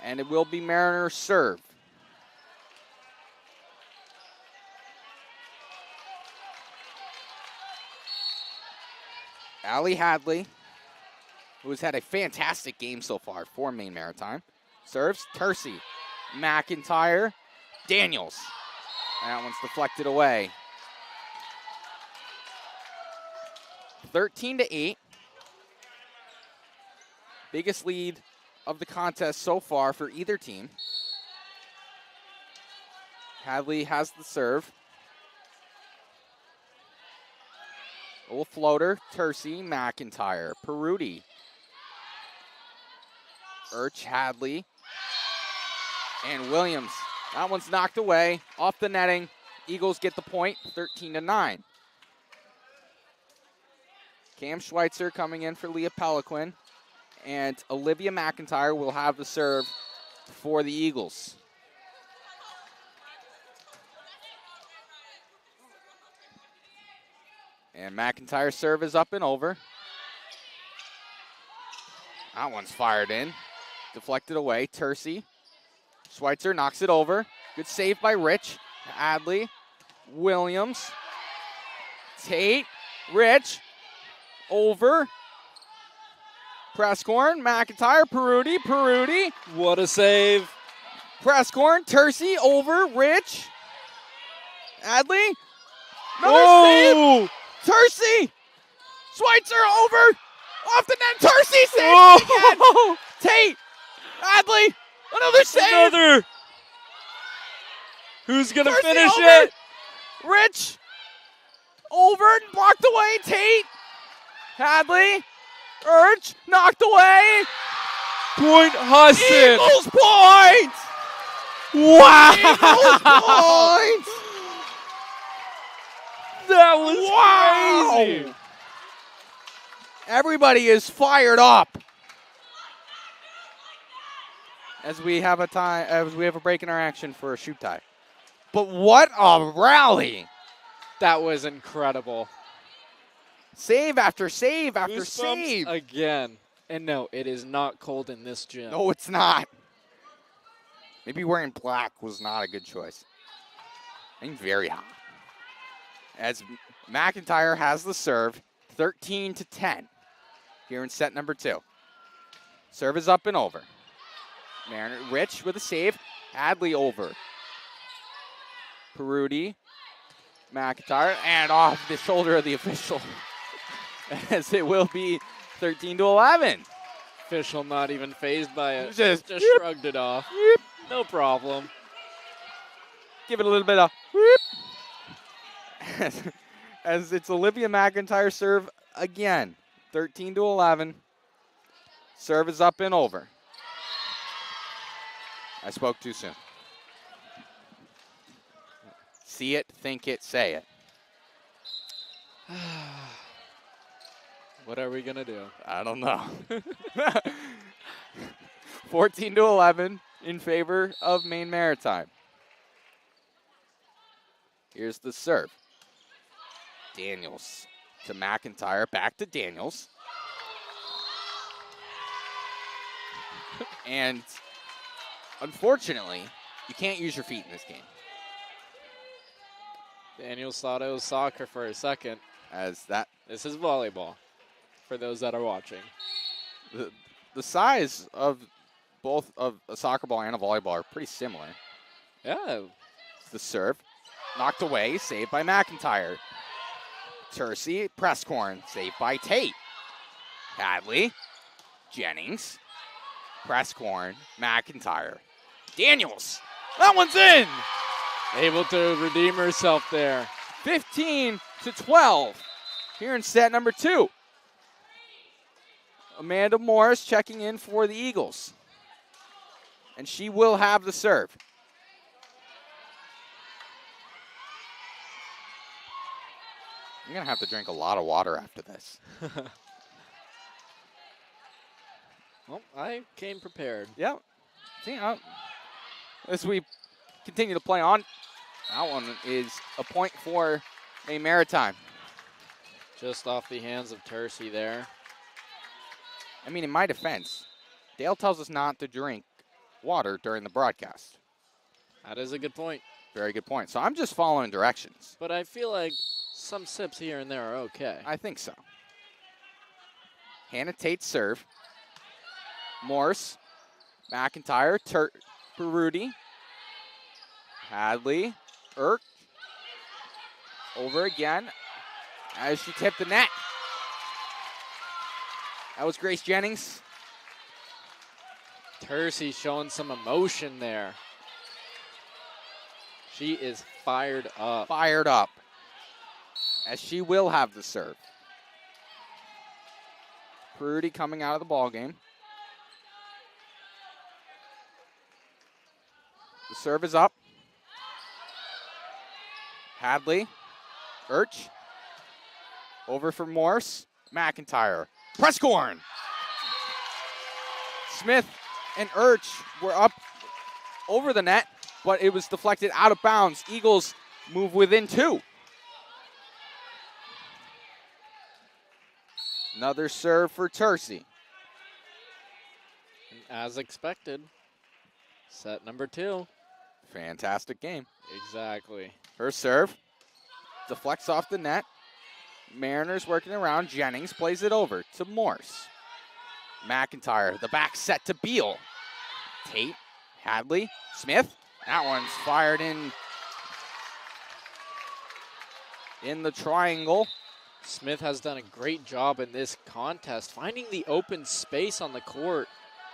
and it will be Mariners serve. Allie Hadley, who has had a fantastic game so far for Maine Maritime, serves. Tercey, McIntyre, Daniels. That one's deflected away. 13-8. Biggest lead of the contest so far for either team. Hadley has the serve. Little floater, Tercey, McIntyre, Peruti. Hadley, and Williams. That one's knocked away, off the netting. Eagles get the point, 13-9. Cam Schweitzer coming in for Leah Peliquin, and Olivia McIntyre will have the serve for the Eagles. And McIntyre's serve is up and over. That one's fired in. Deflected away. Tercey. Schweitzer knocks it over. Good save by Rich. Adley. Williams. Tate. Rich. Over. Presscorn. McIntyre. Peruti. What a save. Presscorn. Tercey. Over. Rich. Adley. Another save. Tercey! Schweitzer over! Off the net! Tercey saves again! Tate! Adley! Another save! Who's going to Tercey finish over. it? Rich! Over and blocked away. Tate! Hadley! Knocked away! Point Husson! Eagles point! Wow! Eagles point! That was crazy. Everybody is fired up. As we have a break in our action for a shoot tie. But what a rally. That was incredible. Save after save after Goosebumps save. again. And no, it is not cold in this gym. No, it's not. Maybe wearing black was not a good choice. I think very hot. As McIntyre has the serve, 13-10 here in set number 2. Serve is up and over. Rich with a save. Hadley over. Peruti, McIntyre, and off the shoulder of the official. As it will be 13-11. Official not even fazed by it. Just shrugged it off. Yep. No problem. Give it a little bit of whoop. As it's Olivia McIntyre serve again. 13-11. Serve is up and over. I spoke too soon. See it, think it, say it. What are we going to do? I don't know. 14-11 in favor of Maine Maritime. Here's the serve. Daniels to McIntyre, back to Daniels. And unfortunately, you can't use your feet in this game. Daniels thought it was soccer for a second. This is volleyball, for those that are watching. The size of both of a soccer ball and a volleyball are pretty similar. Yeah. The serve, knocked away, saved by McIntyre. Tercey, Presscorn, saved by Tate. Hadley, Jennings, Presscorn, McIntyre. Daniels, that one's in! Able to redeem herself there. 15-12 here in set number 2. Amanda Morris checking in for the Eagles. And she will have the serve. I'm going to have to drink a lot of water after this. Well, I came prepared. Yep. See, as we continue to play on, that one is a point for Maine Maritime. Just off the hands of Tercey there. I mean, in my defense, Dale tells us not to drink water during the broadcast. That is a good point. Very good point. So I'm just following directions. But I feel like some sips here and there are okay. I think so. Hannah Tate serve. Morse, McIntyre, Peruti, Hadley, Irk, over again as she tipped the net. That was Grace Jennings. Tercey showing some emotion there. She is fired up. Fired up. As she will have the serve. Peruti coming out of the ball game. The serve is up. Hadley, Urch, over for Morse, McIntyre, Presscorn. Smith and Urch were up over the net, but it was deflected out of bounds. Eagles move within 2. Another serve for Tercey. As expected, set number 2. Fantastic game. Exactly. Her serve deflects off the net. Mariners working around. Jennings plays it over to Morse. McIntyre, the back set to Beal. Tate, Hadley, Smith. That one's fired in the triangle. Smith has done a great job in this contest, finding the open space on the court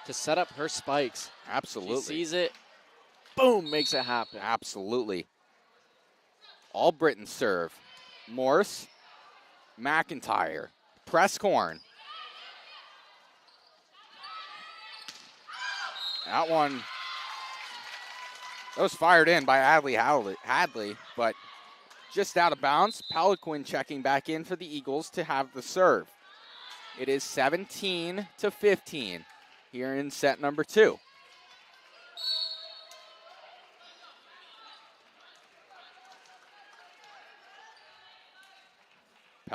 to set up her spikes. Absolutely. She sees it, boom, makes it happen. Absolutely. All Britain serve. Morse, McIntyre, Presscorn. That one, that was fired in by Hadley, but just out of bounds. Peliquin checking back in for the Eagles to have the serve. It is 17-15 here in set number 2.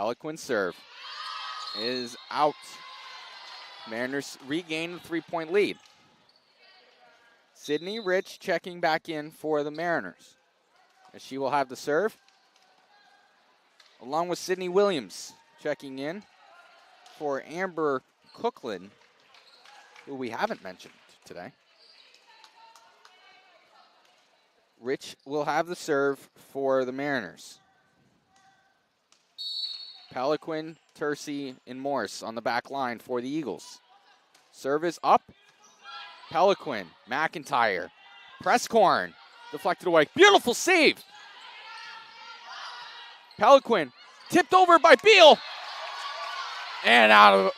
Peliquin serve is out. Mariners regain the 3-point lead. Sydney Rich checking back in for the Mariners. As she will have the serve. Along with Sydney Williams checking in for Amber Cookland, who we haven't mentioned today. Rich will have the serve for the Mariners. Peliquin, Tercey, and Morse on the back line for the Eagles. Serve is up. Peliquin, McIntyre, Presscorn, deflected away. Beautiful save. Peliquin, tipped over by Beal. And out of...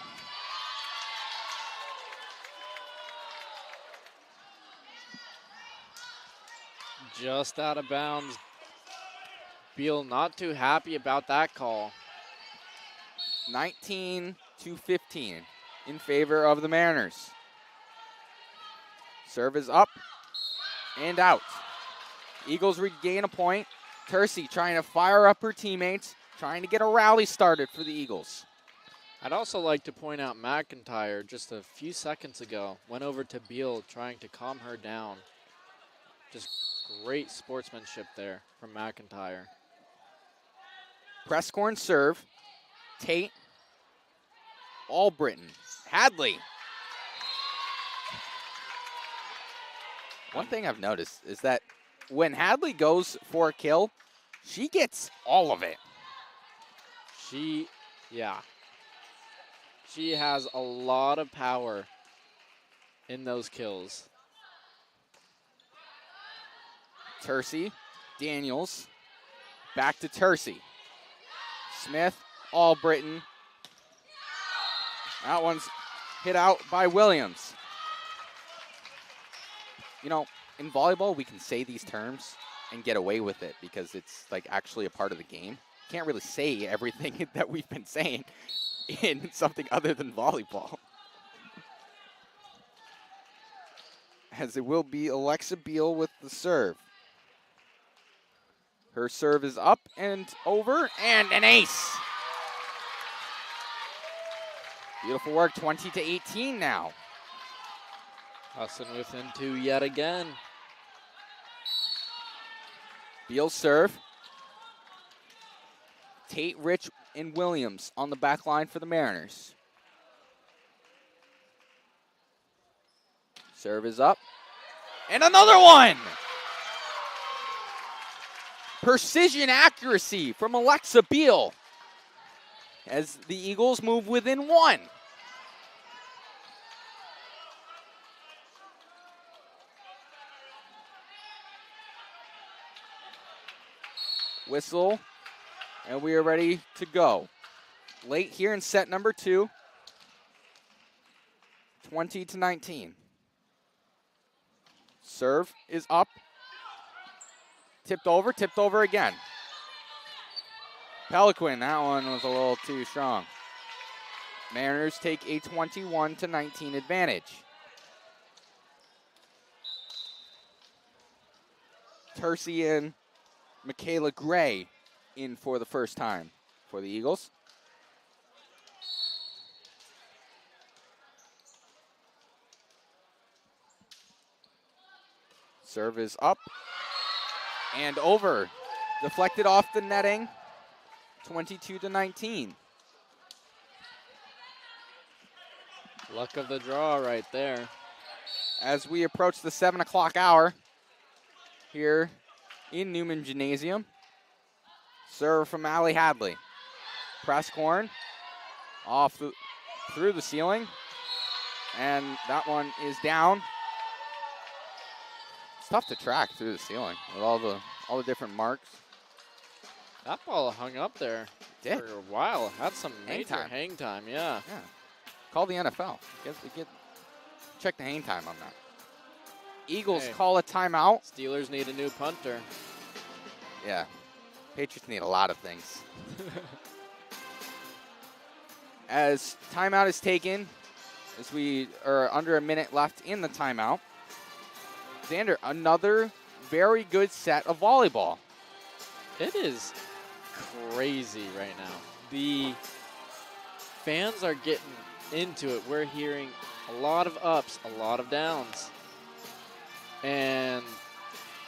Just out of bounds. Beal not too happy about that call. 19-15 in favor of the Mariners. Serve is up and out. Eagles regain a point. Tercey trying to fire up her teammates, trying to get a rally started for the Eagles. I'd also like to point out McIntyre just a few seconds ago went over to Beal trying to calm her down. Just great sportsmanship there from McIntyre. Presscorn serve. Tate. Albritton. Hadley. One thing I've noticed is that when Hadley goes for a kill, she gets all of it. She has a lot of power in those kills. Tercey, Daniels, back to Tercey. Smith, Albritton. That one's hit out by Williams. You know, in volleyball, we can say these terms and get away with it because it's like actually a part of the game. Can't really say everything that we've been saying in something other than volleyball. As it will be Alexa Beal with the serve. Her serve is up and over, and an ace. Beautiful work, 20-18 now. Husson within two yet again. Beal's serve. Tate, Rich, and Williams on the back line for the Mariners. Serve is up. And another one! Precision accuracy from Alexa Beal as the Eagles move within one. Whistle, and we are ready to go. Late here in set number 2, 20-19. Serve is up. Tipped over again. Peliquin, that one was a little too strong. Mariners take a 21-19 advantage. Tercey and Michaela Gray in for the first time for the Eagles. Serve is up and over. Deflected off the netting, 22-19. Luck of the draw right there. As we approach the 7 o'clock hour here in Newman Gymnasium. Serve from Allie Hadley. Presscorn off through the ceiling. And that one is down. It's tough to track through the ceiling with all the different marks. That ball hung up there for a while. Had some major hang time, yeah. Yeah. Call the NFL. Check the hang time on that. Eagles call a timeout. Steelers need a new punter. Yeah. Patriots need a lot of things. As timeout is taken, as we are under a minute left in the timeout. Xander, another very good set of volleyball. It is crazy right now. the fans are getting into it. We're hearing a lot of ups, a lot of downs. And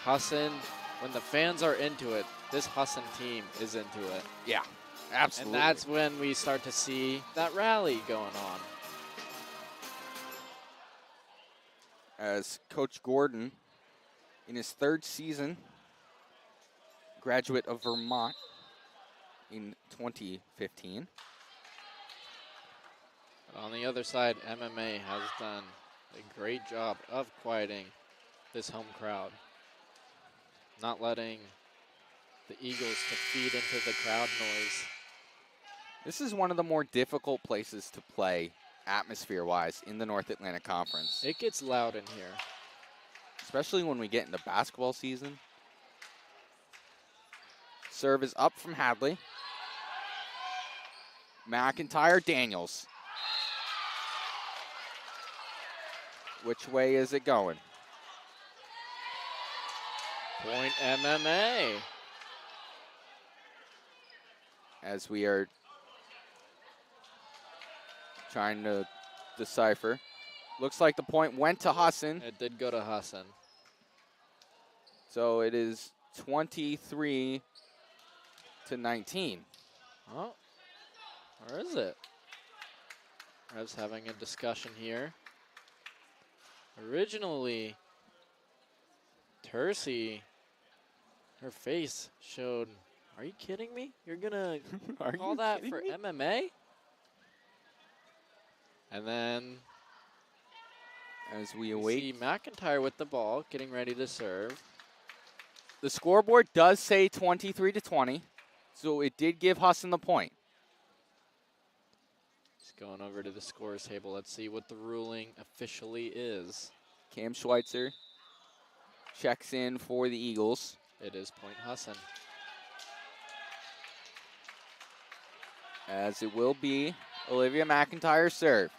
Husson, when the fans are into it, this Husson team is into it. Yeah, absolutely. And that's when we start to see that rally going on. As Coach Gordon, in his 3rd season, graduate of Vermont in 2015. But on the other side, MMA has done a great job of quieting this home crowd, not letting the Eagles to feed into the crowd noise. This is one of the more difficult places to play atmosphere-wise in the North Atlantic Conference. It gets loud in here. Especially when we get into basketball season. Serve is up from Hadley. McIntyre, Daniels. Which way is it going? Point MMA. As we are trying to decipher. Looks like the point went to Husson. It did go to Husson. So it is 23 to 19. Oh, or is it? I was having a discussion here. Originally, Tercy, her face showed, are you kidding me? You're going to call that for MMA? And then as we we see await, McIntyre with the ball, getting ready to serve. the scoreboard does say 23 to 20, so it did give Husson the point. Just going over to the scores table. Let's see what the ruling officially is. Cam Schweitzer checks in for the Eagles. It is point Husson. As it will be Olivia McIntyre's serve.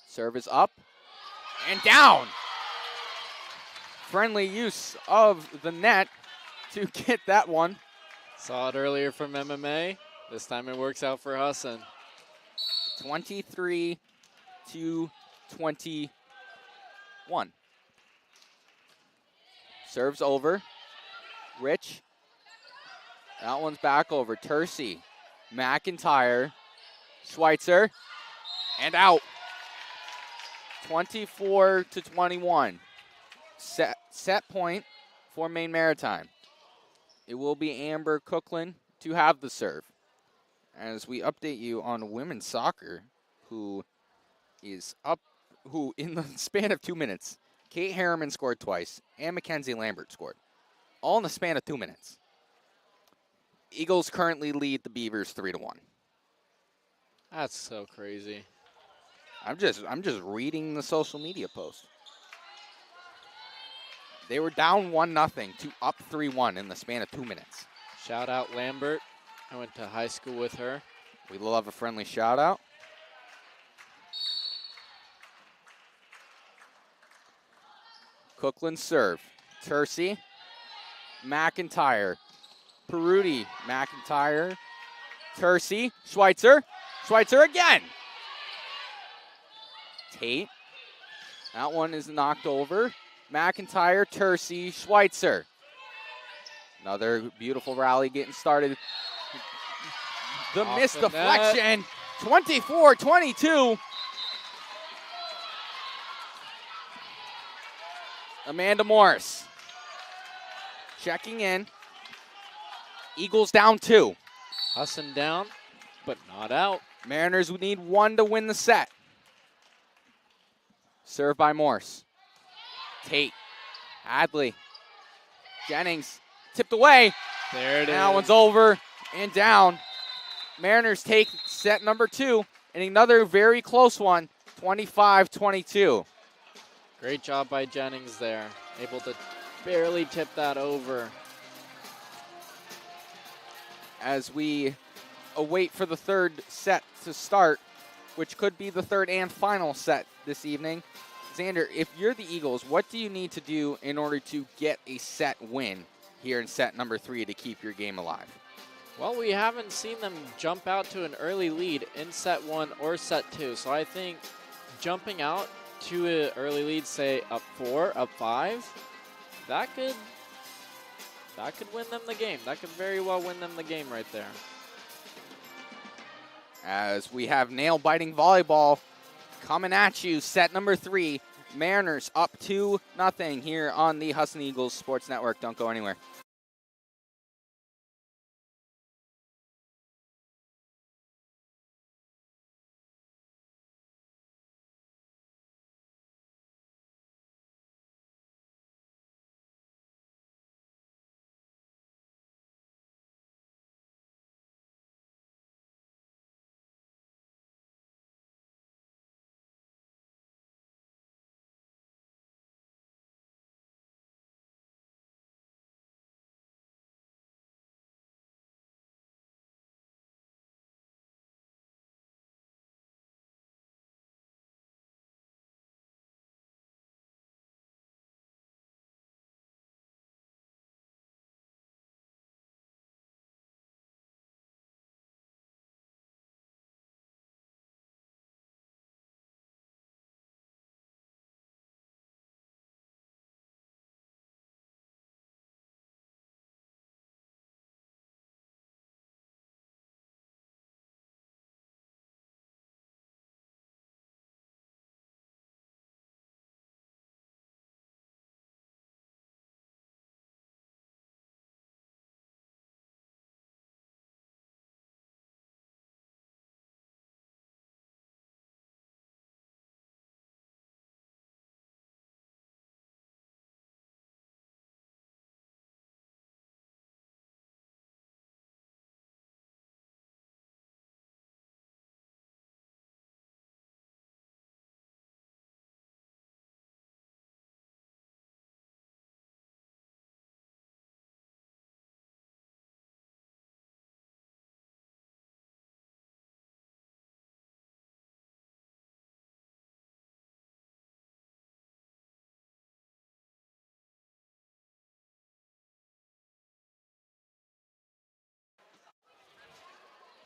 Serve is up and down. Friendly use of the net to get that one. Saw it earlier from MMA. This time it works out for Husson. 23 to 21. Serves over. Rich. That one's back over. Tercy. McIntyre. Schweitzer. And out. 24 to 21. Set point for Maine Maritime. It will be Amber Cookland to have the serve. As we update you on women's soccer, who in the span of 2 minutes, Kate Harriman scored twice and Mackenzie Lambert scored, all in the span of 2 minutes. Eagles currently lead the Beavers 3-1. That's so crazy. I'm just reading the social media post. They were down 1-0 to up 3-1 in the span of 2 minutes. Shout out Lambert. I went to high school with her. We love a friendly shout out. Cookland serve. Tercy. McIntyre. Peruti. McIntyre. Tercy. Schweitzer. Schweitzer again. Tate. That one is knocked over. McIntyre, Tercy, Schweitzer. Another beautiful rally getting started. The Off missed the deflection. 24-22. Amanda Morris checking in. Eagles down 2. Husson down, but not out. Mariners would need 1 to win the set. Served by Morse. Tate. Hadley. Jennings. Tipped away. There it is. That one's over and down. Mariners take set number 2. And another very close one. 25-22. Great job by Jennings there. Able to barely tip that over. As we a wait for the third set to start, which could be the third and final set this evening. Xander, if you're the Eagles, what do you need to do in order to get a set win here in set number 3 to keep your game alive? Well, we haven't seen them jump out to an early lead in set 1 or set 2, so I think jumping out to an early lead, say up 4, up 5, that could win them the game. That could very well win them the game right there. As we have nail-biting volleyball coming at you, set number 3, Mariners up 2-0 here on the Husson Eagles Sports Network. Don't go anywhere.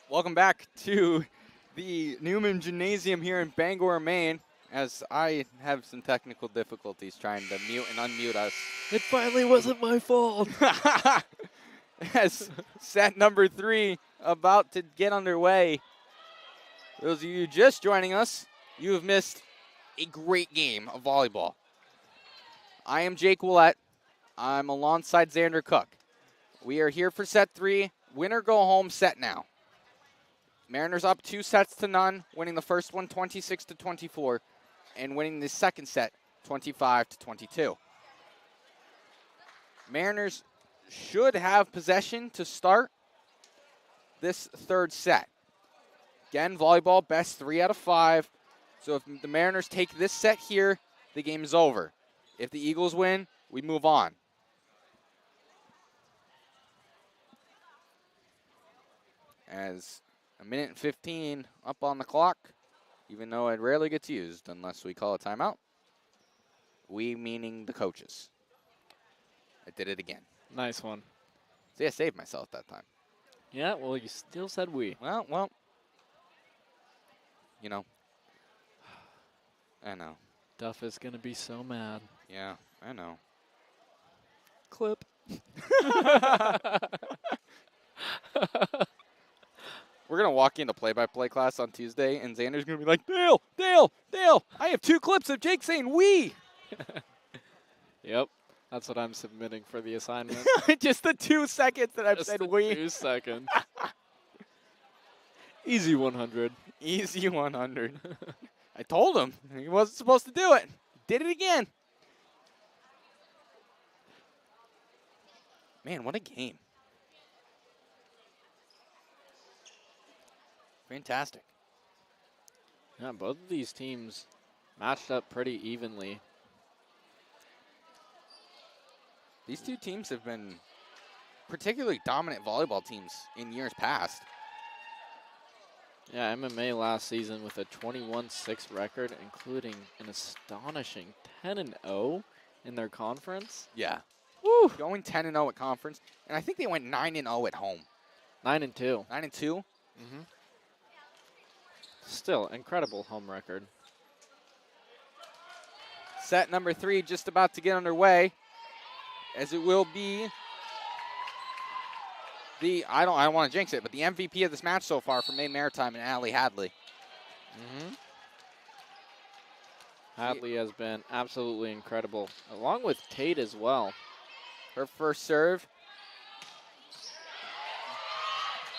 Welcome back to the Newman Gymnasium here in Bangor, Maine, as I have some technical difficulties trying to mute and unmute us. It finally wasn't my fault. As set number 3 about to get underway. Those of you just joining us, you have missed a great game of volleyball. I am Jake Willett. I'm alongside Xander Cook. We are here for set 3. Winner go home set now. Mariners up 2-0, winning the first one 26-24, and winning the second set 25-22. Mariners should have possession to start this third set. Again, volleyball, best 3 out of 5. So if the Mariners take this set here, the game is over. If the Eagles win, we move on. As a minute and 15 up on the clock, even though it rarely gets used unless we call a timeout. We meaning the coaches. I did it again. Nice one. See, I saved myself that time. Yeah, well, you still said we. Well, you know. I know. Duff is going to be so mad. Yeah, I know. Clip. We're going to walk into play-by-play class on Tuesday, and Xander's going to be like, Dale, I have 2 clips of Jake saying we. Yep, that's what I'm submitting for the assignment. Just the 2 seconds that I've Just said the we. 2 seconds. Easy 100. Easy 100. I told him he wasn't supposed to do it. Did it again. Man, what a game. Fantastic. Yeah, both of these teams matched up pretty evenly. These 2 teams have been particularly dominant volleyball teams in years past. Yeah, MMA last season with a 21-6 record, including an astonishing 10-0 in their conference. Yeah. Woo! Going 10-0 at conference, and I think they went 9-0 at home. 9-2. 9-2. Mm-hmm. Still, incredible home record. Set number 3 just about to get underway, as it will be I don't want to jinx it, but the MVP of this match so far for Maine Maritime and Allie Hadley. Mm-hmm. Hadley has been absolutely incredible, along with Tate as well. Her first serve.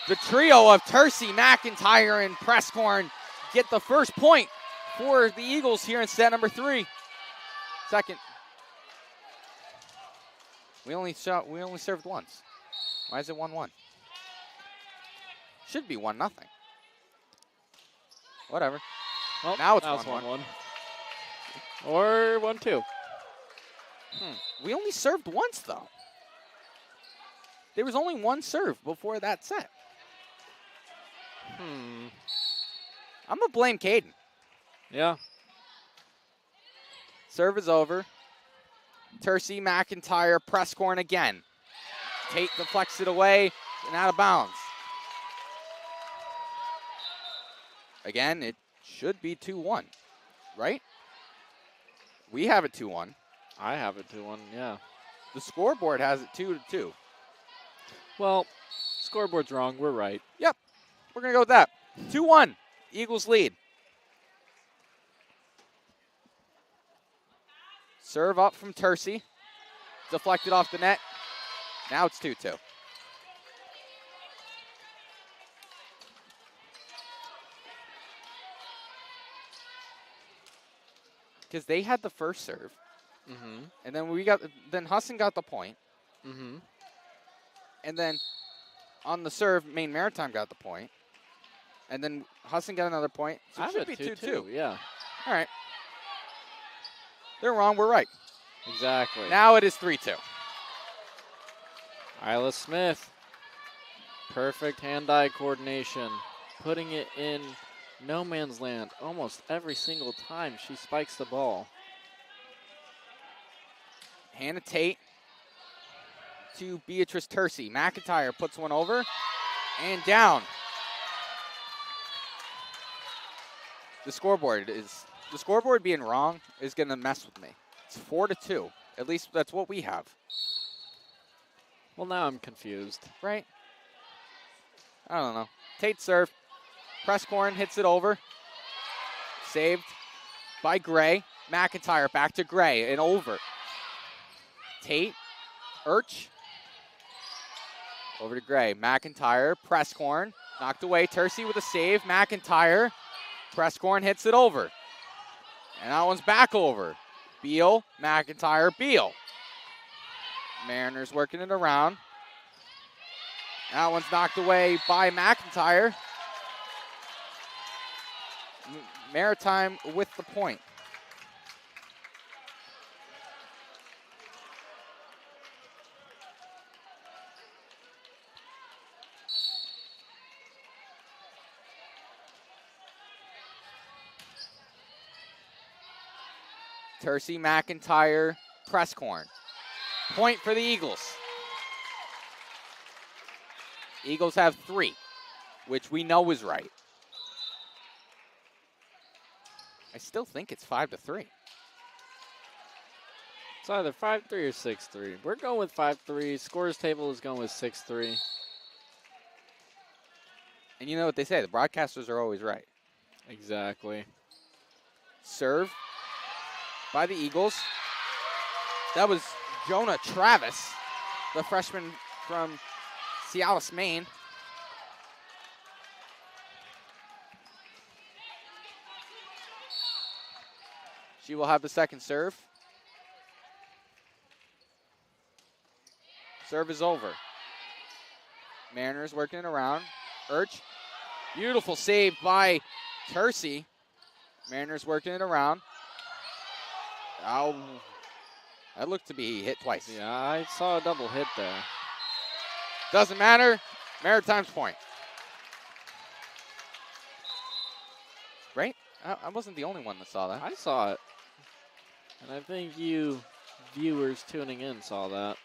The trio of Tercy, McIntyre, and Presscorn get the first point for the Eagles here in set number 3. Second. We only served once. Why is it 1-1? Should be 1-0. Whatever. Well, now it's 1-1. Or 1-2. We only served once, though. There was only one serve before that set. I'm going to blame Caden. Yeah. Serve is over. Tercy, McIntyre, Presscorn again. Tate deflects it away and out of bounds. Again, it should be 2-1, right? We have it 2-1. I have it 2-1, yeah. The scoreboard has it 2-2. Well, scoreboard's wrong. We're right. Yep, we're going to go with that. 2-1, Eagles lead. Serve up from Tercy. Deflected off the net. Now it's 2-2. Because they had the first serve. And then Husson got the point. And then on the serve, Maine Maritime got the point. And then Husson got another point. So it should be 2-2. Yeah. All right. They're wrong. We're right. Exactly. Now it is 3-2. Isla Smith. Perfect hand-eye coordination. Putting it in no man's land almost every single time she spikes the ball. Hannah Tate to Beatrice Tercy. McIntyre puts one over and down. The scoreboard being wrong is going to mess with me. It's 4-2. At least that's what we have. Well, now I'm confused. Right? I don't know. Tate serve. Presscorn hits it over. Saved by Gray. McIntyre back to Gray and over. Tate. Urch. Over to Gray. McIntyre. Presscorn. Knocked away. Tercy with a save. McIntyre. Presscorn hits it over. And that one's back over. Beal. McIntyre. Beal. Mariners working it around. That one's knocked away by McIntyre. Maritime with the point. Tercy, McIntyre, Presscorn. Point for the Eagles. Eagles have 3, which we know is right. I still think it's 5-3. It's either 5-3 or 6-3. We're going with 5-3. Scores table is going with 6-3. And you know what they say, the broadcasters are always right. Exactly. Serve by the Eagles. That was Jonah Travis, the freshman from Cialis, Maine. She will have the second serve. Serve is over. Mariners working it around. Urch. Beautiful save by Tercy. Mariners working it around. Oh, that looked to be hit twice. Yeah, I saw a double hit there. Doesn't matter. Maritime's point. I wasn't the only one that saw that. I saw it. And I think you viewers tuning in saw that.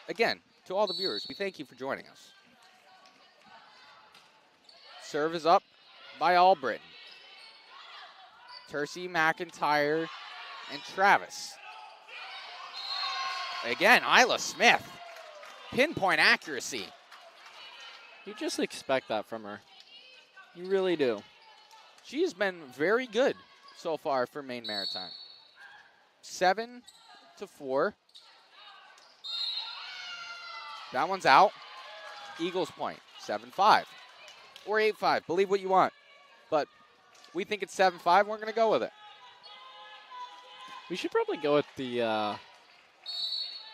Again, to all the viewers, we thank you for joining us. Serve is up by Albritton. Tercy, McIntyre, and Travis. Again, Isla Smith. Pinpoint accuracy. You just expect that from her. You really do. She's been very good so far for Maine Maritime. 7-4. That one's out. Eagles point, 7-5. Or 8-5, believe what you want. But we think it's 7-5, we're gonna go with it. We should probably go with the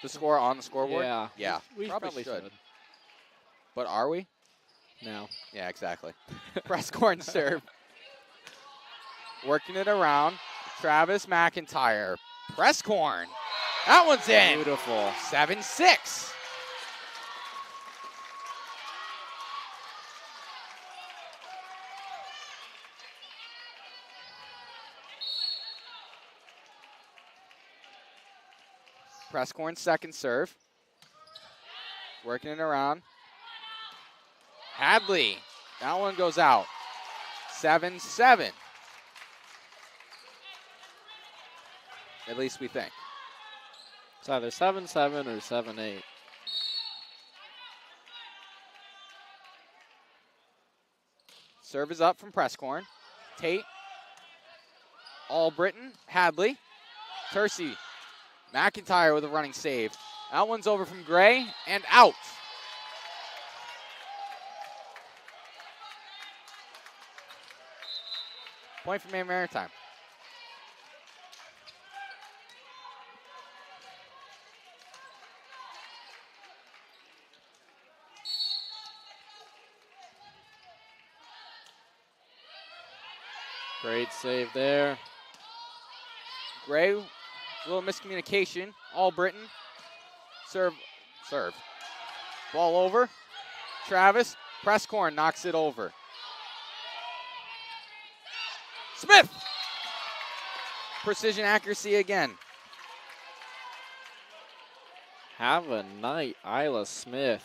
score on the scoreboard? Yeah. Yeah, We probably should. But are we? No. Yeah, exactly. Press corn serve. Working it around. Travis McIntyre. Press corn. That one's in. Beautiful. 7-6. Press corn second serve. Working it around. Hadley. That one goes out. 7-7. At least we think. It's either 7-7 or 7-8. Serve is up from Presscorn. Tate. Albritton. Hadley. Tercy. McIntyre with a running save. That one's over from Gray and out. Point for Maine Maritime. Great save there. Gray, a little miscommunication. Albritton. Serve. Ball over. Travis. Presscorn knocks it over. Smith. Precision accuracy again. Have a night, Isla Smith.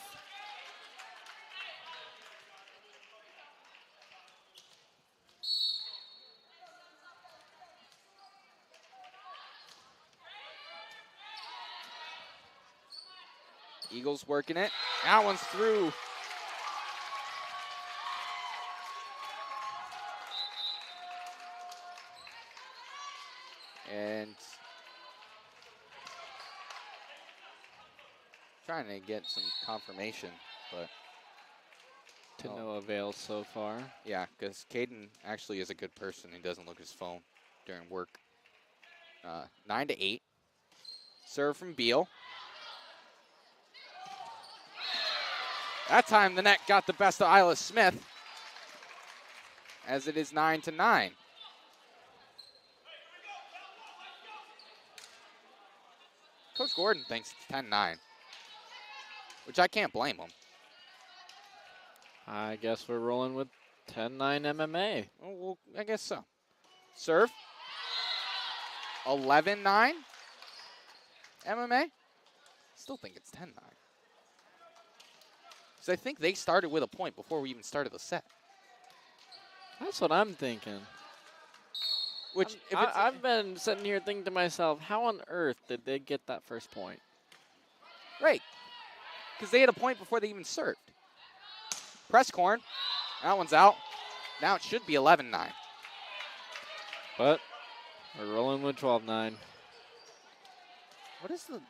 Eagles working it. That one's through. And trying to get some confirmation, but To no avail so far. yeah, because Caden actually is a good person. He doesn't look at his phone during work. 9-8. Serve from Beal. That time the net got the best of Isla Smith, as it is 9-9. Coach Gordon thinks it's 10-9, which I can't blame him. I guess we're rolling with 10-9 MMA. Well, I guess so. Serve. 11-9 MMA. Still think it's 10-9. Because I think they started with a point before we even started the set. That's what I'm thinking. Which, I've been sitting here thinking to myself, how on earth did they get that first point? right, because they had a point before they even served. Presscorn, that one's out. Now it should be 11-9. But we're rolling with 12-9. What is the?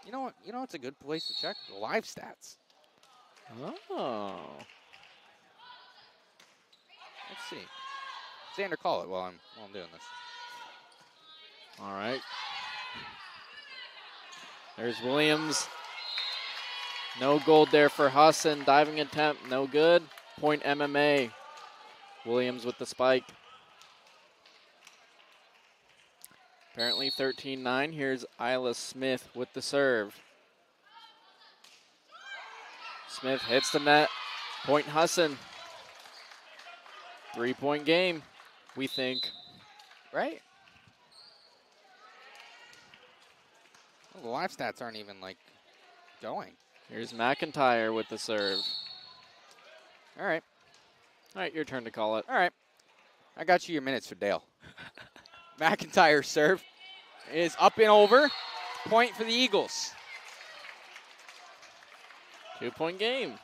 You know what? You know it's a good place to check the live stats. Oh. Let's see. Xander, call it while I'm doing this. All right. There's Williams. No gold there for Husson. Diving attempt, no good. Point MMA. Williams with the spike. Apparently 13-9. Here's Isla Smith with the serve. Smith hits the net. Point Husson. 3-point game. we think. Right? Well, the live stats aren't even, like, going. Here's McIntyre with the serve. All right. All right, your turn to call it. All right. I got you your minutes for Dale. McIntyre's serve is up and over. Point for the Eagles. 2-point game.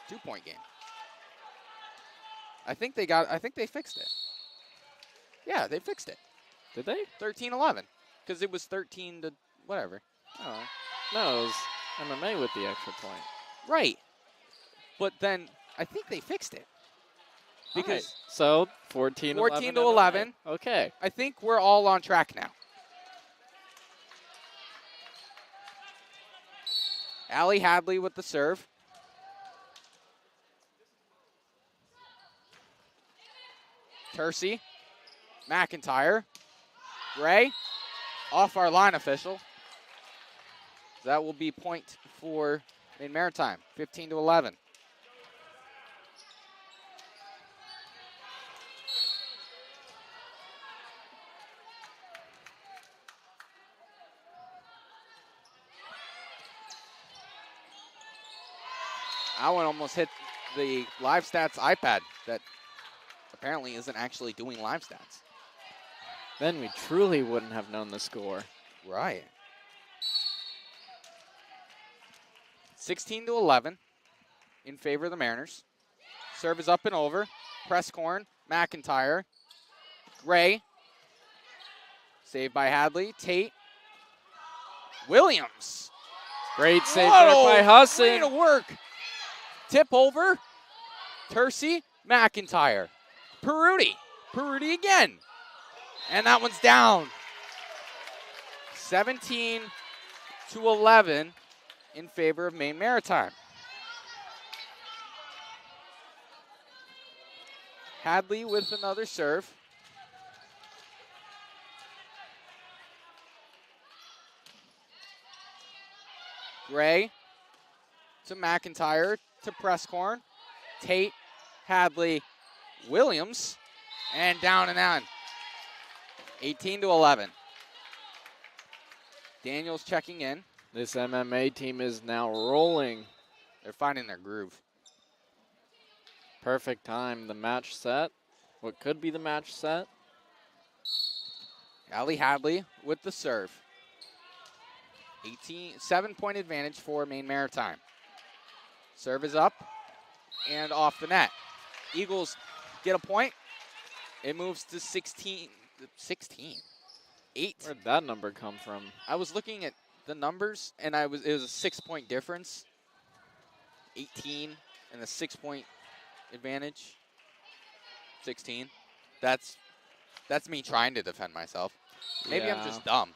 2-point game. I think they fixed it. Yeah, they fixed it. Did they? 13-11. Because it was 13 to whatever. Oh. No, it was MMA with the extra point. Right. But then I think they fixed it. Because All right. So 14 to 11. Okay. I think we're all on track now. Allie Hadley with the serve. Tercey. McIntyre. Gray. Off our line official. That will be point for Maine Maritime. 15-11. That one almost hit the live stats iPad that apparently isn't actually doing live stats. Then we truly wouldn't have known the score. Right. 16-11 in favor of the Mariners. Serve is up and over. Presscorn, McIntyre, Gray. Saved by Hadley. Tate. Williams. Great save there by Husson. Way to work. Tip over. Tercey, McIntyre. Peruti again. And that one's down. 17-11 in favor of Maine Maritime. Hadley with another serve. Gray to McIntyre to Presscorn. Tate, Hadley, Williams, and down and on. 18-11. Daniels checking in. This MMA team is now rolling. They're finding their groove. Perfect time. The match set. What could be the match set? Allie Hadley with the serve. 7-point advantage for Maine Maritime. Serve is up and off the net. Eagles get a point. It moves to 16. 8. Where'd that number come from? I was looking at the numbers, and it was a 6-point difference. 18 and a 6-point advantage. 16. That's me trying to defend myself. Maybe I'm just dumb.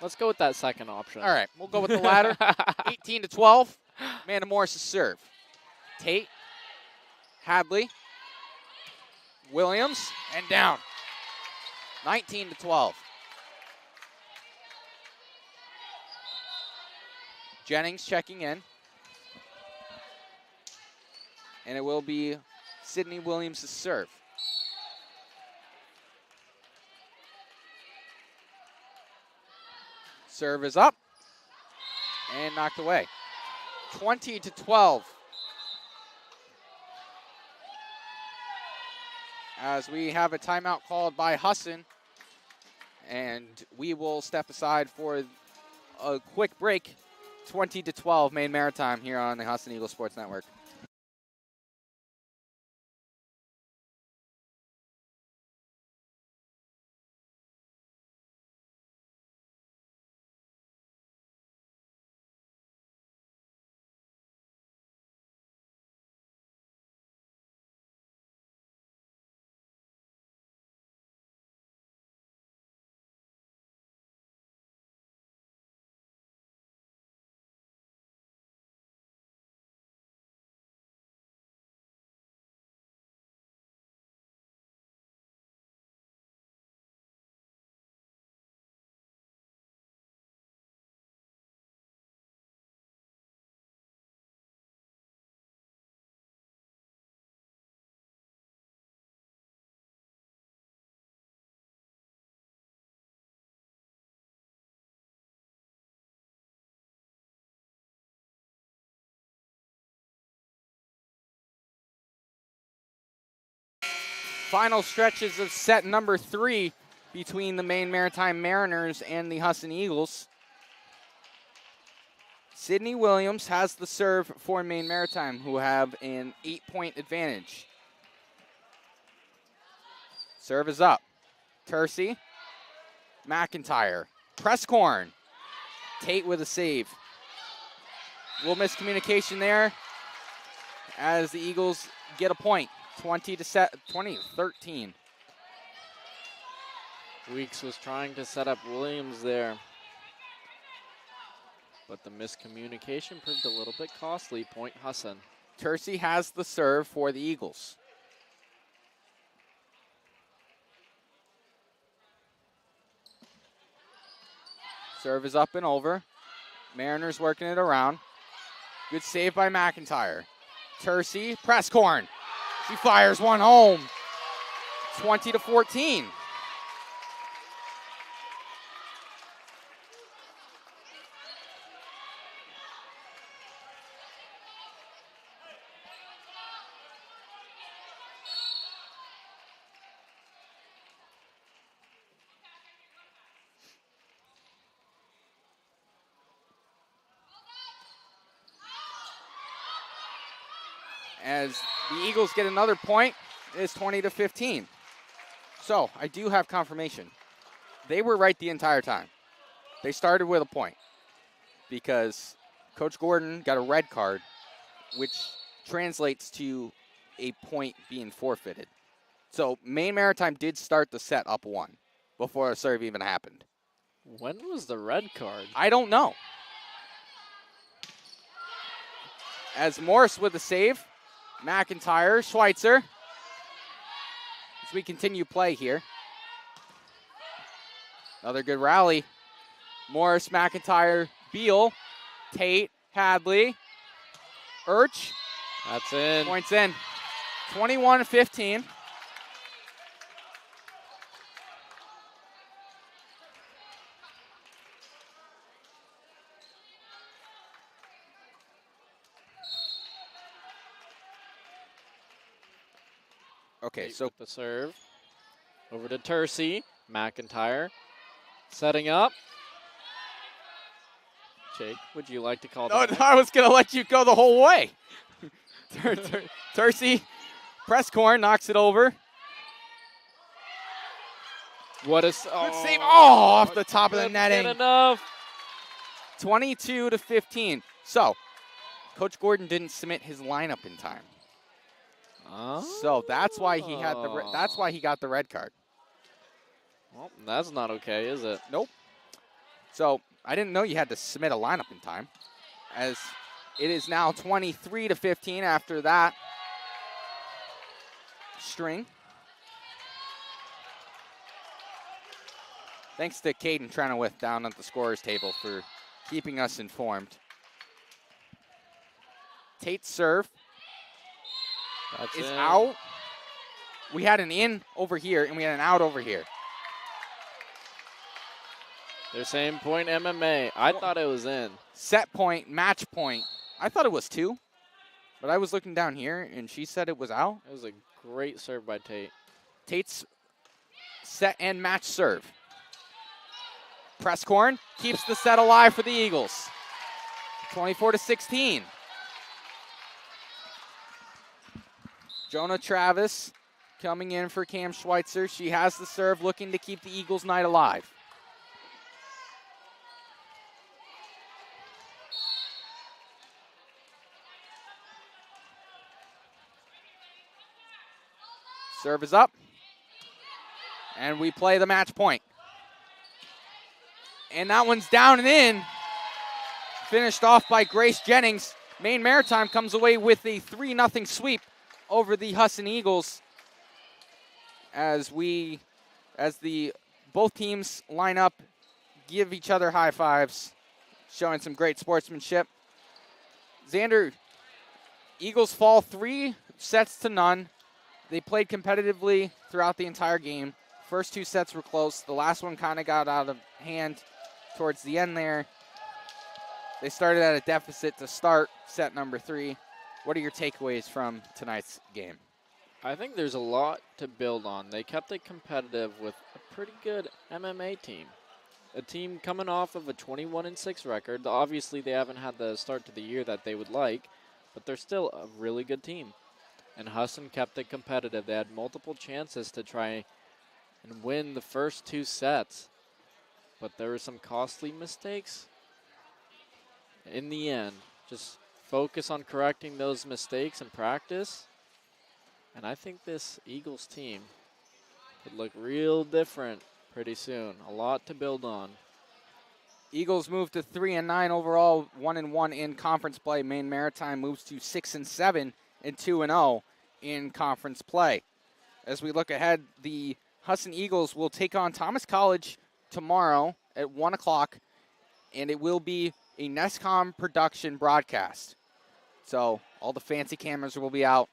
Let's go with that second option. All right, we'll go with the latter. 18-12. Amanda Morris' serve. Tate, Hadley, Williams, and down. 19-12. Jennings checking in. And it will be Sydney Williams' serve. Serve is up and knocked away. 20-12. As we have a timeout called by Husson, and we will step aside for a quick break. 20-12, Maine Maritime here on the Husson Eagles Sports Network. Final stretches of set number 3 between the Maine Maritime Mariners and the Husson Eagles. Sydney Williams has the serve for Maine Maritime, who have an 8-point advantage. Serve is up. Tercey, McIntyre, Presscorn, Tate with a save. Little miscommunication there as the Eagles get a point, 20-13. Weeks was trying to set up Williams there, but the miscommunication proved a little bit costly. Point Husson. Tercey has the serve for the Eagles. Serve is up and over. Mariners working it around. Good save by McIntyre. Tercey, Presscorn. She fires one home. 20-14. As the Eagles get another point, it's 20-15. So I do have confirmation. They were right the entire time. They started with a point because Coach Gordon got a red card, which translates to a point being forfeited. So Maine Maritime did start the set up 1 before a serve even happened. When was the red card? I don't know. As Morris with the save, McIntyre, Schweitzer. As we continue play here. Another good rally. Morris, McIntyre, Beal, Tate, Hadley, Urch. That's in. Points in. 21-15. Okay, so with the serve. Over to Tercey. McIntyre. Setting up. Jake, would you like to call that? I was going to let you go the whole way. Tercey, Presscorn knocks it over. What a Good save. Oh, off the top of the netting. Enough. 22-15. So, Coach Gordon didn't submit his lineup in time. Oh. So that's why he had that's why he got the red card. Well, that's not okay, is it? Nope. So I didn't know you had to submit a lineup in time, as it is now 23-15 after that string. Thanks to Caden Trenowith down at the scorer's table for keeping us informed. Tate's serve. That's is in. out. We had an in over here, and we had an out over here. They're saying point MMA. I thought it was in. Set point, match point. I thought it was 2, but I was looking down here, and she said it was out. It was a great serve by Tate. Tate's set and match serve. Presscorn keeps the set alive for the Eagles. 24-16. Jonah Travis coming in for Cam Schweitzer. She has the serve, looking to keep the Eagles' night alive. Serve is up. And we play the match point. And that one's down and in. Finished off by Grace Jennings. Maine Maritime comes away with a 3-0 sweep over the Husson Eagles as both teams line up, give each other high fives, showing some great sportsmanship. Xander, Eagles fall 3-0. They played competitively throughout the entire game. First 2 sets were close. The last one kind of got out of hand towards the end there. They started at a deficit to start set number 3. What are your takeaways from tonight's game? I think there's a lot to build on. They kept it competitive with a pretty good MMA team. A team coming off of a 21-6 record. Obviously, they haven't had the start to the year that they would like, but they're still a really good team. And Husson kept it competitive. They had multiple chances to try and win the first 2 sets, but there were some costly mistakes. In the end, just focus on correcting those mistakes in practice. And I think this Eagles team could look real different pretty soon. A lot to build on. Eagles move to 3-9 overall, 1-1 in conference play. Maine Maritime moves to 6-7 and 2-0 in conference play. As we look ahead, the Husson Eagles will take on Thomas College tomorrow at 1 o'clock, and it will be a NESCOM production broadcast. So all the fancy cameras will be out.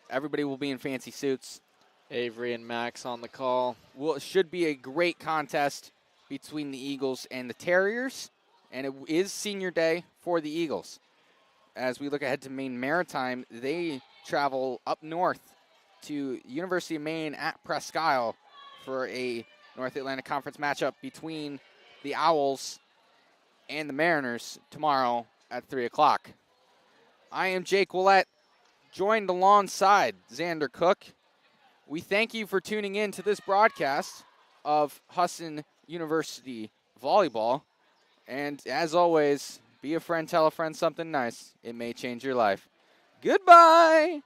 Everybody will be in fancy suits. Avery and Max on the call. Well, it should be a great contest between the Eagles and the Terriers, and it is senior day for the Eagles. As we look ahead to Maine Maritime, they travel up north to University of Maine at Presque Isle for a North Atlantic Conference matchup between the Owls and the Mariners tomorrow at 3 o'clock. I am Jake Willett, joined alongside Xander Cook. We thank you for tuning in to this broadcast of Husson University Volleyball. And as always, be a friend, tell a friend something nice. It may change your life. Goodbye!